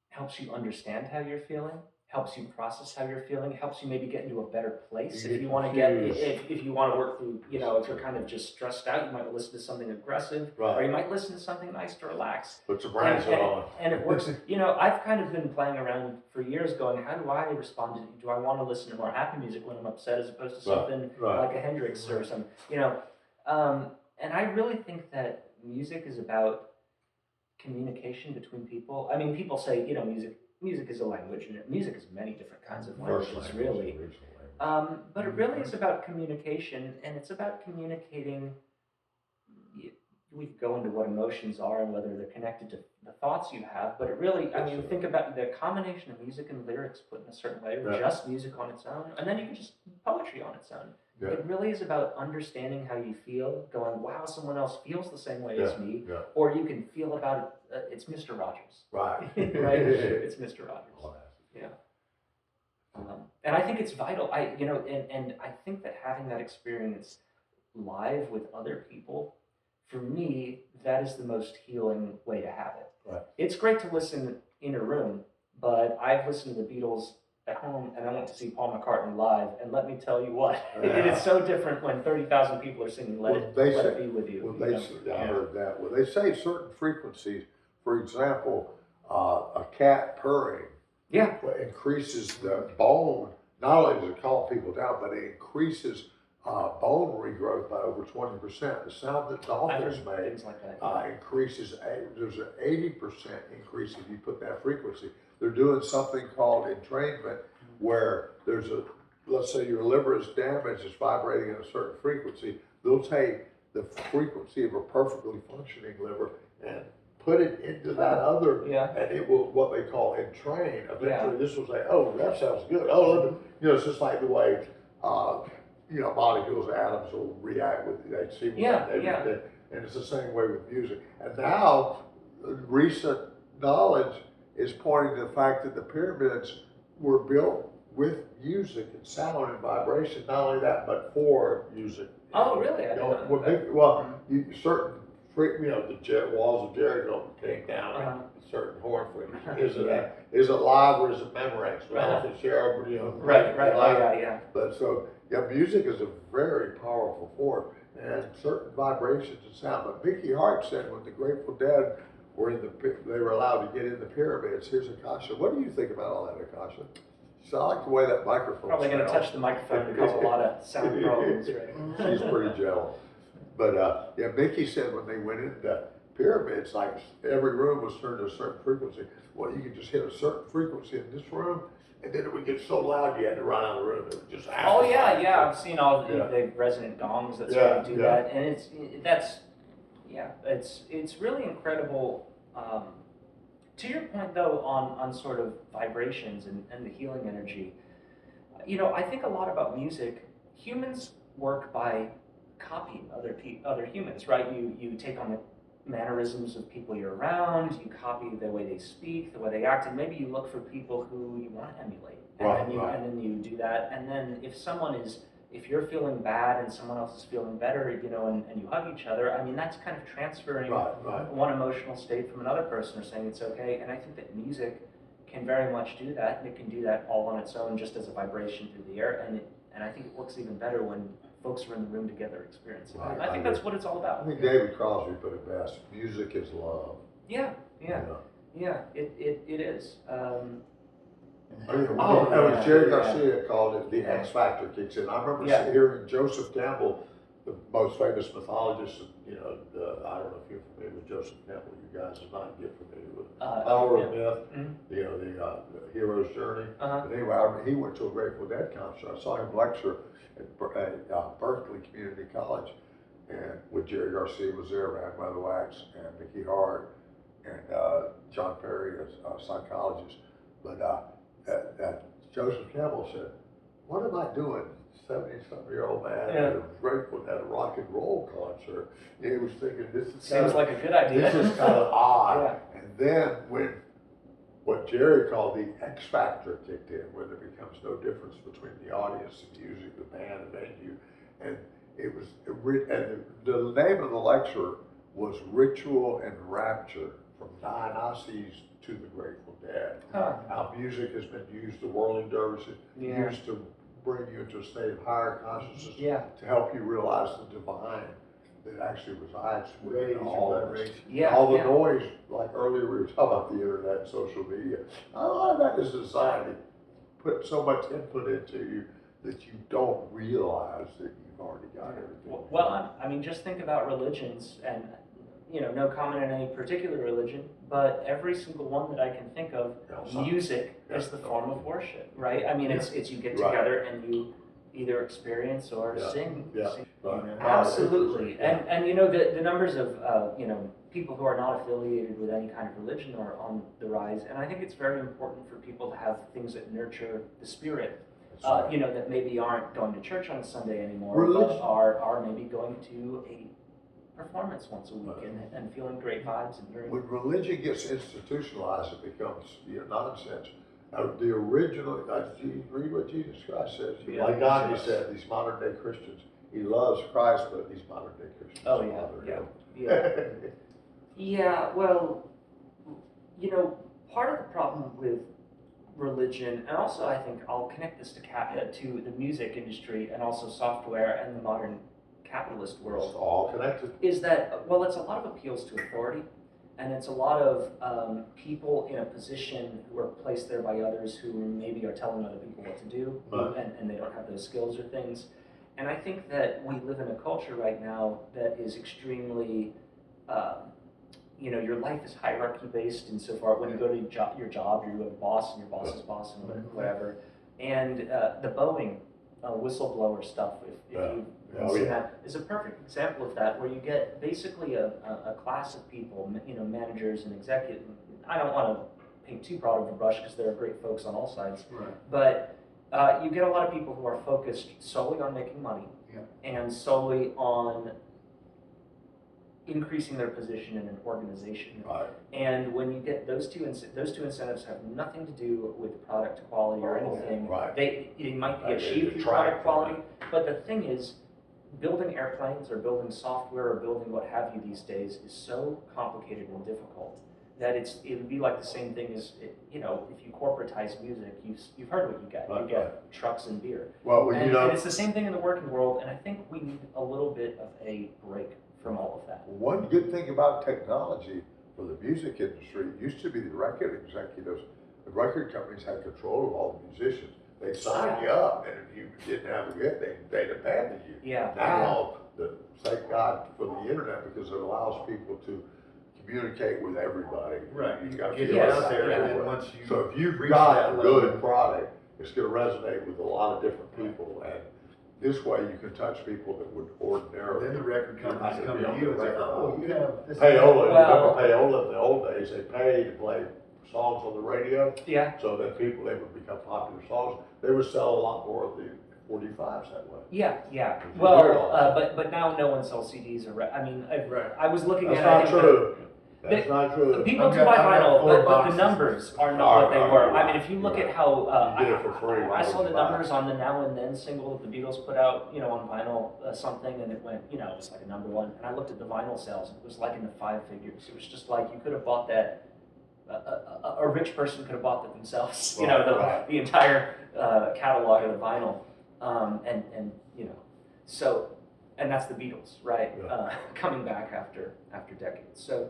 helps you understand how you're feeling, helps you process how you're feeling, helps you maybe get into a better place. If you want to if you want to work through, if you're kind of just stressed out, you might listen to something aggressive, or you might listen to something nice to relax. Put some brands on. And it works. I've kind of been playing around for years going, how do I respond to, do I want to listen to more happy music when I'm upset as opposed to something like a Hendrix or something, and I really think that music is about communication between people. I mean, people say, music is a language, and music is many different kinds of languages, really. But it really is about communication, and it's about communicating. We could go into what emotions are and whether they're connected to the thoughts you have, but it really, think about the combination of music and lyrics put in a certain way, or just music on its own, and then you can just poetry on its own. Yeah. It really is about understanding how you feel, going, wow, someone else feels the same way as me, or you can feel about it, it's Mr. Rogers. Right. Right? It's Mr. Rogers. Yeah. And I think it's vital. And I think that having that experience live with other people, for me, that is the most healing way to have it. Right. It's great to listen in a room, but I've listened to the Beatles at home, and I went to see Paul McCartney live, and let me tell you what, it is so different when 30,000 people are singing Let It Be With You. I heard that. Well, they say certain frequencies, for example, a cat purring increases the bone, not only does it calm people down, but it increases bone regrowth by over 20%. The sound that dolphins make increases, there's an 80% increase if you put that frequency. They're doing something called entrainment, where there's let's say your liver is damaged, it's vibrating at a certain frequency. They'll take the frequency of a perfectly functioning liver and put it into that other, Yeah. and it will, what they call entrain. Eventually, this will say, "Oh, that sounds good." Oh, it's just like the way, molecules, atoms will react with they see Yeah, everything, and it's the same way with music. And now, recent knowledge is pointing to the fact that the pyramids were built with music and sound and vibration. Not only that, but for music. Oh, really? I didn't know that. Certain, the walls of Jericho came down, and certain horn frequencies. Is it live or is it Memorex? If it's Cheryl, Right. Oh, yeah. But music is a very powerful force, and certain vibrations and sound. But Mickey Hart said when the Grateful Dead were they were allowed to get in the pyramids. Here's Akasha. What do you think about all that, Akasha? So I like the way that microphone Probably going to smells. touch the microphone and cause a lot of sound problems, right? She's pretty gentle. But Mickey said when they went in the pyramids, like every room was turned to a certain frequency. Well, you could just hit a certain frequency in this room, and then it would get so loud you had to run out of the room. It would just Oh yeah. I've seen all the resonant gongs that sort of do that, and it's really incredible. To your point though, on sort of vibrations and the healing energy, I think a lot about music. Humans work by copying other humans, right? You take on the mannerisms of people you're around, you copy the way they speak, the way they act, and maybe you look for people who you want to emulate. And then you do that. And then if you're feeling bad and someone else is feeling better, and you hug each other, I mean, that's kind of transferring one emotional state from another person or saying it's okay. And I think that music can very much do that, and it can do that all on its own, just as a vibration through the air. And I think it works even better when folks are in the room together experiencing it. I think that's what it's all about. I think David Crosby put it best. Music is love. Yeah, it is. Jerry Garcia called it the X Factor kicks in. I remember hearing Joseph Campbell, the most famous mythologist. I don't know if you're familiar with Joseph Campbell. You guys are not get familiar with Power of Myth. The hero's journey. But anyway, he went to a Grateful Dead concert. I saw him lecture at Berkeley Community College, and with Jerry Garcia was there, Rand Weatherwax, and Mickey Hart, and John Perry, a psychologist. But Joseph Campbell said, "What am I doing? 70-something-year-old man at a Grateful Dead rock and roll concert." And he was thinking, "This is seems like a good idea. This is kind of odd." And then when what Jerry called the X Factor kicked in, where there becomes no difference between the audience, the music, the band, the venue, and it was the name of the lecture was Ritual and Rapture, from Dionysus to the Grateful Dead. How music has been used, the whirling dervishes, used to bring you into a state of higher consciousness, to help you realize the divine that actually resides within all of us. All the noise, like earlier we were talking about the internet and social media, a lot of that is society put so much input into you that you don't realize that you've already got everything. Well, I mean, just think about religions, and no comment on any particular religion, but every single one that I can think of, music is the form of worship, right? I mean, it's you get together and you either experience or sing. Absolutely. And the numbers of people who are not affiliated with any kind of religion are on the rise, and I think it's very important for people to have things that nurture the spirit. That maybe aren't going to church on a Sunday anymore, but are maybe going to a performance once a week and feeling great vibes and hearing. When religion gets institutionalized, it becomes nonsense. The original, read what Jesus Christ says. Like Gandhi said, these modern day Christians, he loves Christ, but these modern day Christians bother him. Yeah, well, part of the problem with religion, and also I think I'll connect this to the music industry and also software and the modern capitalist world. It's all connected. Is that, it's a lot of appeals to authority, and it's a lot of people in a position who are placed there by others who maybe are telling other people what to do, and they don't have those skills or things. And I think that we live in a culture right now that is extremely, your life is hierarchy based insofar when you go to your job, you have a boss and your boss's boss and whatever. And the Boeing whistleblower stuff. If Yeah. you've Oh, seen yeah. that, is a perfect example of that, where you get basically a class of people, managers and executives. I don't want to paint too broad of a brush because there are great folks on all sides, Right. but you get a lot of people who are focused solely on making money and solely on increasing their position in an organization. Right. And when you get those two incentives have nothing to do with product quality or anything. Right. They might be They achieved through detract product quality, but the thing is, building airplanes or building software or building what have you these days is so complicated and difficult that it would be like the same thing as if you corporatize music, you've heard what you get. Right, You get trucks and beer. Well, And it's the same thing in the working world, and I think we need a little bit of a break from all of that. one good thing about technology for the music industry used to be the record executives, the record companies had control of all the musicians. They signed you up, and if you didn't have a hit, they'd abandon you. Yeah. Now, thank God for the internet, because it allows people to communicate with everybody. Right. You got Get to it out there, yeah. and then once you So if you've reach got that a level- good product, it's going to resonate with a lot of different people, and this way you can touch people that would ordinarily. then the record companies You're come not to you and say, gonna be on the "Oh, record. you have this." Payola, Well- remember Payola in the old days, they paid to play songs on the radio, Yeah. so that they would become popular songs. They would sell a lot more of the 45s that way. Yeah. You hear it Well, all the time. but now no one sells CDs or Right. I was looking That's at. I not think true. They- That's not true. people I've do got- buy I've got vinyl, 4 but the boxes. numbers are not what they Right, were. right, I mean, if you look right. at how You get it for free, I why saw would the you buy it? numbers on the Now and Then single that the Beatles put out, on vinyl, something, and it went, it was like a #1. And I looked at the vinyl sales, and it was like in the 5 figures. It was just like you could have bought that. A rich person could have bought that themselves. Right. The entire catalog of the vinyl, and so, and that's the Beatles, right? Yeah. Coming back after decades. So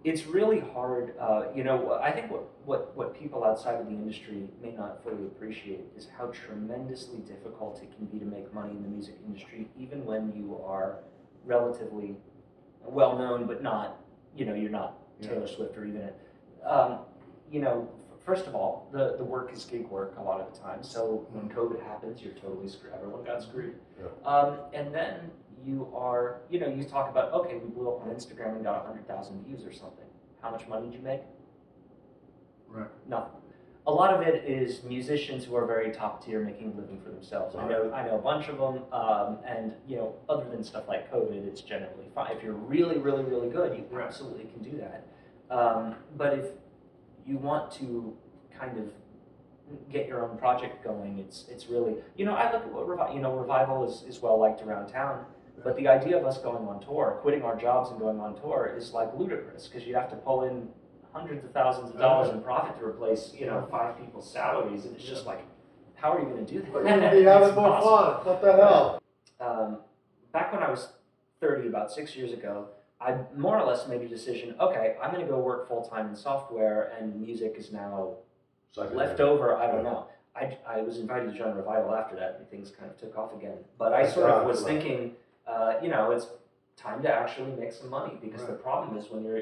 it's really hard. I think what people outside of the industry may not fully appreciate is how tremendously difficult it can be to make money in the music industry, even when you are relatively well known, but not, you're not Taylor Swift or even first of all, the work is gig work a lot of the time. So when COVID happens, you're totally screwed. Everyone got screwed. Yeah. And then you are, you talk about, okay, we blew up on Instagram and got 100,000 views or something. How much money did you make? Right. Nothing. A lot of it is musicians who are very top tier making a living for themselves. I know a bunch of them, and other than stuff like COVID, it's generally fine. If you're really, really, really good, you absolutely can do that. But if you want to kind of get your own project going, it's really, I look at what Revival is well liked around town, but the idea of us going on tour, quitting our jobs and going on tour is like ludicrous, because you'd have to pull in hundreds of thousands of dollars in profit to replace 5 people's salaries, and it's just like, how are you going to do that? But you'd be having more fun. What the hell? Back when I was 30, about 6 years ago, I more or less made a decision, okay, I'm going to go work full-time in software, and music is now left over. I don't know. I was invited to join Revival after that, and things kind of took off again. But I sort of was thinking, it's time to actually make some money, because the problem is when you're,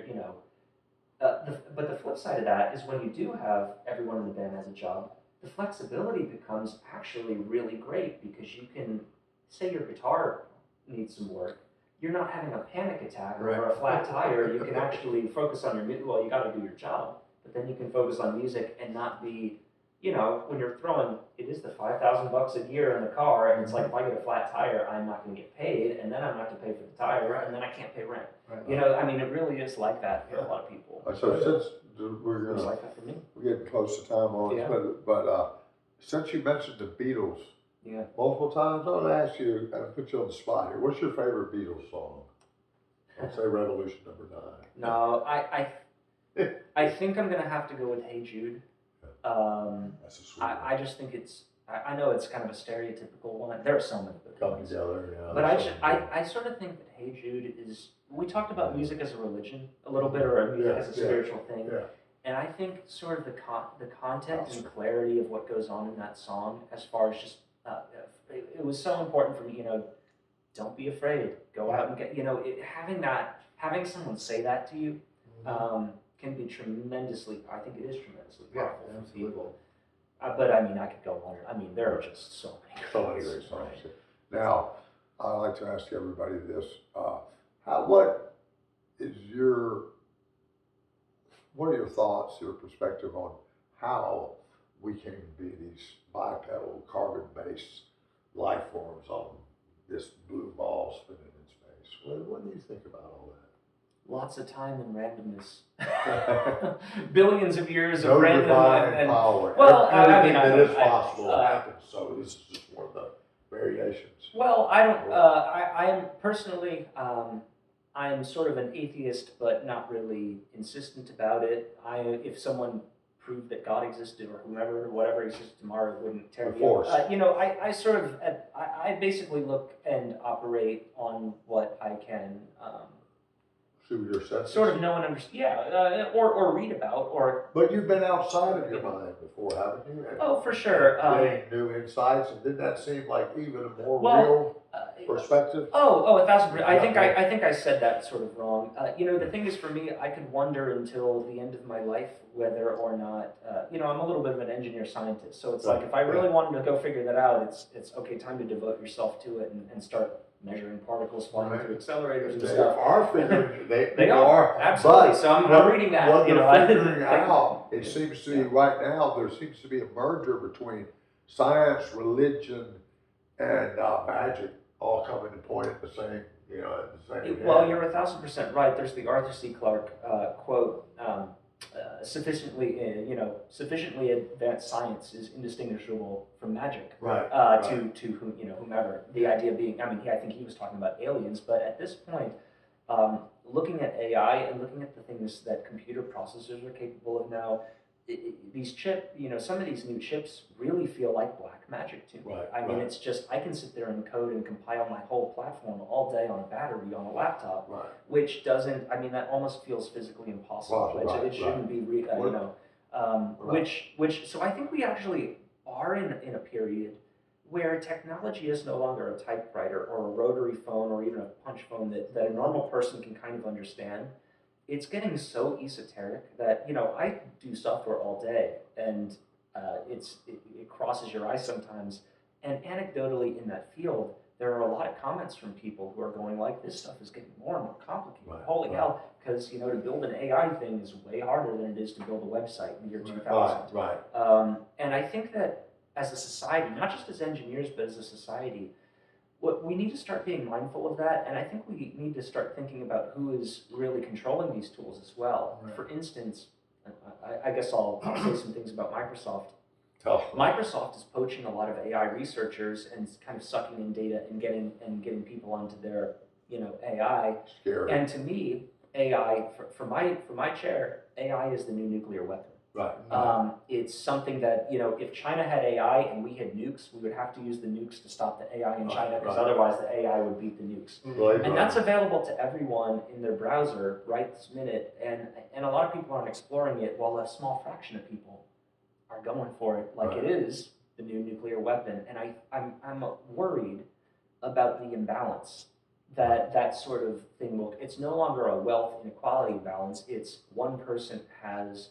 but the flip side of that is when you do have everyone in the band has a job, the flexibility becomes actually really great, because you can, say your guitar needs some work, you're not having a panic attack over a flat tire. You can actually focus on well, you got to do your job, but then you can focus on music and not be, when you're throwing, it is the $5,000 a year in the car, and it's like, if I get a flat tire, I'm not going to get paid, and then I'm going to have to pay for the tire, and then I can't pay rent. Right. It really is like that for a lot of people. So since we're It was gonna, like that for me. we're getting close to time on Yeah. this, but since you mentioned the Beatles Yeah. multiple times, I want to ask you, and put you on the spot here. What's your favorite Beatles song? I'll say Revolution #9. No, I think I'm going to have to go with Hey Jude. That's a sweet one. I just think I know it's kind of a stereotypical one. There are so many good Come ones. together, yeah. But I sort of think that Hey Jude is, we talked about music as a religion a little bit, or music as a spiritual thing. Yeah. And I think sort of the content and clarity of what goes on in that song, as far as just, it was so important for me, don't be afraid, go out and get, having someone say that to you, can be tremendously, I think it is tremendously powerful for people. But I mean, I could go on. I mean, there are just so many. So many great great songs. Now, I like to ask everybody this: what is what are your thoughts, your perspective on how we came to be these bipedal, carbon-based life forms on this blue ball spinning in space? What do you think about all that? Lots of time and randomness. Billions of years No of random divine power. well, Everything I that don't- is I- possible happens. So this is just one of the variations. Well, I don't. I am personally. I'm sort of an atheist, but not really insistent about it. If someone proved that God existed or whoever, whatever exists tomorrow, it wouldn't tear me force. up. I sort of. I basically look and operate on what I can. Through your senses. Sort of know and understand. Yeah, or read about or. But you've been outside of your mind before, haven't you? And Oh, for sure. getting new insights, and didn't that seem like even a more Well, real perspective? 1,000%. I think I said that sort of wrong. The thing is, for me, I could wonder until the end of my life whether or not, I'm a little bit of an engineer scientist. So it's like if I really wanted to go figure that out, it's okay, time to devote yourself to it and start measuring particles flying through accelerators and They stuff. are figuring. They are absolutely. So I'm reading that. What they're figuring I- out, it seems to be right now. There seems to be a merger between science, religion, and magic, all coming to point at the same. At the same. Well, you're 1,000% right. There's the Arthur C. Clarke quote. Sufficiently advanced science is indistinguishable from magic. Right. To whomever. The idea being, I think he was talking about aliens, but at this point, looking at AI and looking at the things that computer processors are capable of now, some of these new chips really feel like black magic to me. Right, It's just, I can sit there and code and compile my whole platform all day on a battery on a laptop, Right. which doesn't, that almost feels physically impossible. It shouldn't be, so I think we actually are in a period where technology is no longer a typewriter or a rotary phone or even a punch phone that a normal person can kind of understand. It's getting so esoteric that, I do software all day and it crosses your eyes sometimes. And anecdotally in that field, there are a lot of comments from people who are going like, this stuff is getting more and more complicated. Right, Holy hell, because, to build an AI thing is way harder than it is to build a website in the year 2000. Right. And I think that as a society, not just as engineers, but as a society, we need to start being mindful of that, and I think we need to start thinking about who is really controlling these tools as well. Right. For instance, I guess I'll say some things about Microsoft. Tough. Microsoft is poaching a lot of AI researchers and kind of sucking in data and getting people onto their AI. Scary. And to me, AI for my chair, AI is the new nuclear weapon. Right. It's something that, if China had AI and we had nukes, we would have to use the nukes to stop the AI in China, because otherwise the AI would beat the nukes. Right. And that's available to everyone in their browser right this minute, and a lot of people aren't exploring it, while a small fraction of people are going for it like it is the new nuclear weapon. And I'm worried about the imbalance that sort of thing will. It's no longer a wealth inequality balance. It's one person has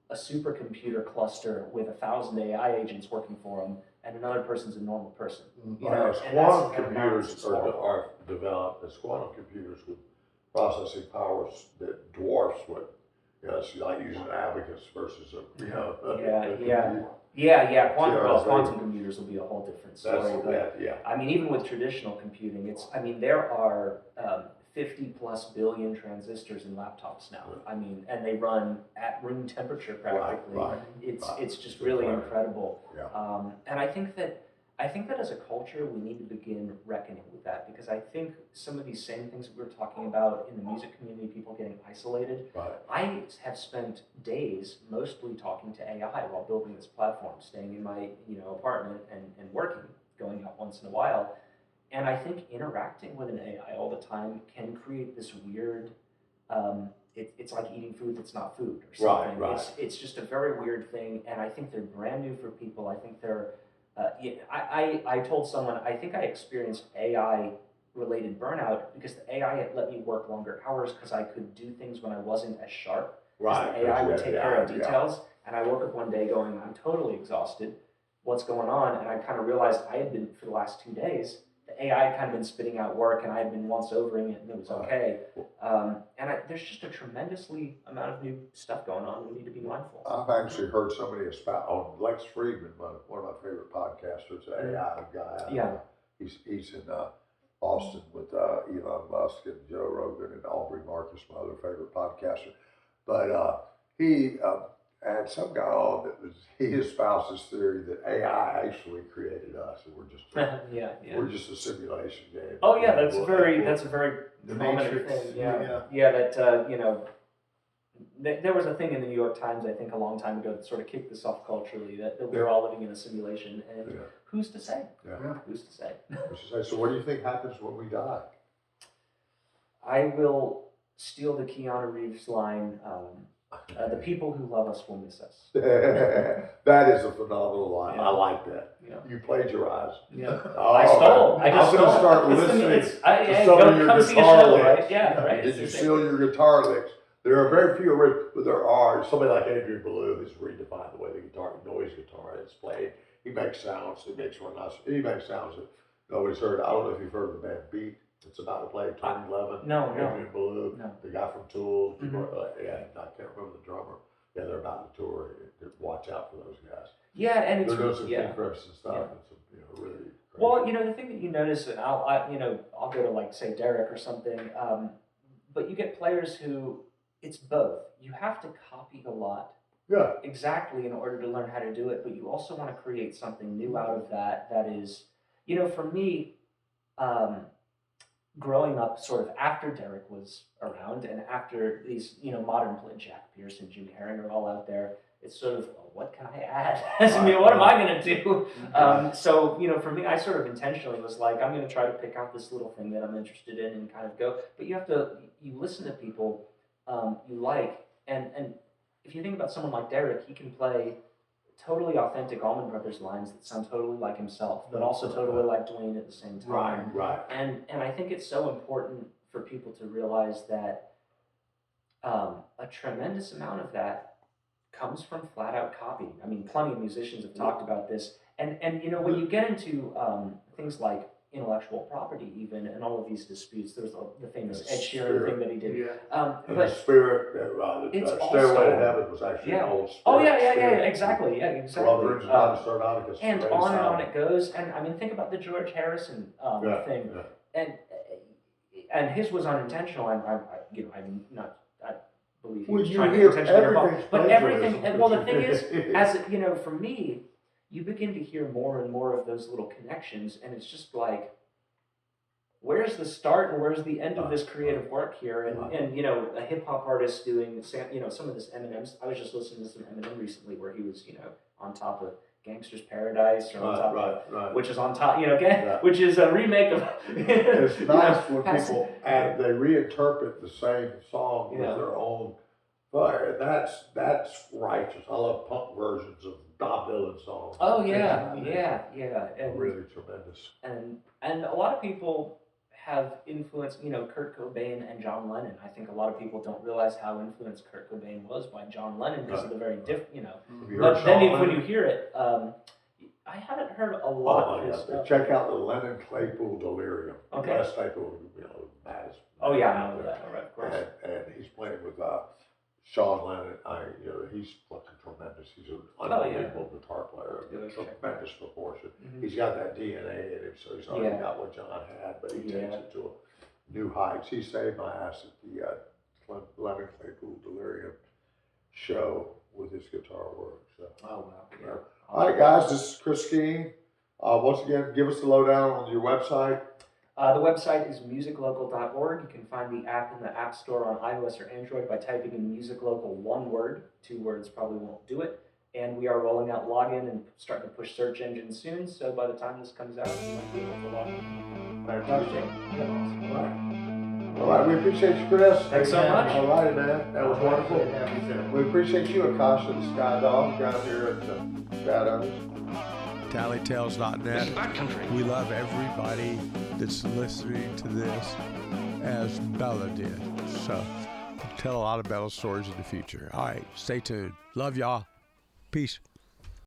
a supercomputer cluster with 1,000 AI agents working for them, and another person's a normal person. As quantum computers are developed, as quantum computers with processing powers that dwarfs what, it's like using an abacus versus Quantum computers will be a whole different story. Even with traditional computing, there are 50 plus billion transistors in laptops now. And they run at room temperature practically. It's just really incredible. Yeah. And I think that as a culture, we need to begin reckoning with that, because I think some of these same things we were talking about in the music community, people getting isolated. Right. I have spent days mostly talking to AI while building this platform, staying in my apartment and working, going out once in a while. And I think interacting with an AI all the time can create this weird, it's like eating food that's not food or something. Right. It's just a very weird thing, and I think they're brand new for people. I think they're, I told someone, I think I experienced AI-related burnout because the AI had let me work longer hours because I could do things when I wasn't as sharp. Right. The AI would take care of details. And I woke up one day going, I'm totally exhausted. What's going on? And I kind of realized I had been, for the last 2 days, the AI had kind of been spitting out work, and I had been once overing it, and it was okay. There's just a tremendously amount of new stuff going on. We need to be mindful. I've actually heard somebody espouse on Lex Friedman, one of my favorite podcasters, an AI guy. Yeah. He's in Austin with Elon Musk and Joe Rogan and Aubrey Marcus, my other favorite podcaster. But he had some guy on that he espoused this theory that AI actually created us, and we're just we're just a simulation game. Oh yeah, that's a very prominent Matrix. thing. Yeah. That there was a thing in the New York Times, I think, a long time ago that sort of kicked this off culturally, that we're all living in a simulation, and who's to say? Yeah. Who's to say? So what do you think happens when we die? I will steal the Keanu Reeves line. The people who love us will miss us. That is a phenomenal line. Yeah. I like that. Yeah. You plagiarized. Yeah. Oh, I stole. man. I just I'm going to stole. start listening to some of your come see a guitar show, licks. right? Yeah, right. Did you steal your guitar licks? There are very few, but there are. Somebody like Adrian Belew has redefined the way the noise guitar is played. He makes sounds. He makes sounds that nobody's heard. I don't know if you've heard of the band Beat. It's about to play 2011. No. Adrian Belew, the guy from Tool. Mm-hmm. I can't remember the drummer. Yeah, they're about to tour. Watch out for those guys. Yeah, and it's they're doing some kick riffs and stuff. Yeah. And some, really crazy. Well, the thing that you notice, and I'll go to like say Derek or something, but you get players who it's both. You have to copy a lot. Yeah. Exactly in order to learn how to do it, but you also want to create something new out of that. That is, for me, growing up sort of after Derek was around and after these, modern play, Jack Pearson, Jimmy Herring are all out there, it's sort of, well, what can I add? What am I going to do? So, for me, I sort of intentionally was like, I'm going to try to pick out this little thing that I'm interested in and kind of go. But you listen to people you like, and if you think about someone like Derek, he can play totally authentic Allman Brothers lines that sound totally like himself, but also totally like Dwayne at the same time. Right. And I think it's so important for people to realize that a tremendous amount of that comes from flat out copying. I mean, plenty of musicians have talked about this. And when you get into things like intellectual property even, and all of these disputes, there's the famous Ed Sheeran thing that he did. And But the Spirit, it's Stairway to Heaven was actually an old Spirit. Oh, yeah, exactly. And on it goes. And I mean, think about the George Harrison thing. Yeah. And his was unintentional. I believe he was trying to intentionally involve. But everything, and well, the thing is, for me, you begin to hear more and more of those little connections, and it's just like, where's the start and where's the end of this creative work here? And a hip hop artist doing some of this Eminem. I was just listening to some Eminem recently where he was on top of Gangster's Paradise or on top which is on top which is a remake of. It's nice when people they reinterpret the same song with their own fire. That's righteous. I love punk versions of Bob Dylan songs. Oh yeah. And really tremendous. And a lot of people have influenced, Kurt Cobain and John Lennon. I think a lot of people don't realize how influenced Kurt Cobain was by John Lennon because of the very But then when you hear it, I haven't heard a lot of his stuff. Check out the Lennon Claypool Delirium. Okay. Les Claypool, baddest. Oh yeah, I know that. All right, of course. And he's playing with Sean Lennon. He's fucking tremendous. He's an unbelievable guitar player. Tremendous proportion. Mm-hmm. He's got that DNA in him, so he's already got what John had, but he takes it to new heights. He saved my ass at the Lennon Claypool Delirium show with his guitar work. So. Oh wow. Yeah. All right, guys. This is Chris Skene. Once again, give us the lowdown on your website. The website is musiclocal.org. You can find the app in the App Store on iOS or Android by typing in Musiclocal, one word. 2 words probably won't do it. And we are rolling out login and starting to push search engines soon. So by the time this comes out, you might be able to log in. All right, we appreciate you, Chris. Thanks so much. All right, man. That was wonderful. We appreciate you, Akasha, the Sky Dog, down here at the Shadows. Tallytales.net. We love everybody that's listening to this as Bella did. So, tell a lot of Bella stories in the future. All right, stay tuned. Love y'all. Peace.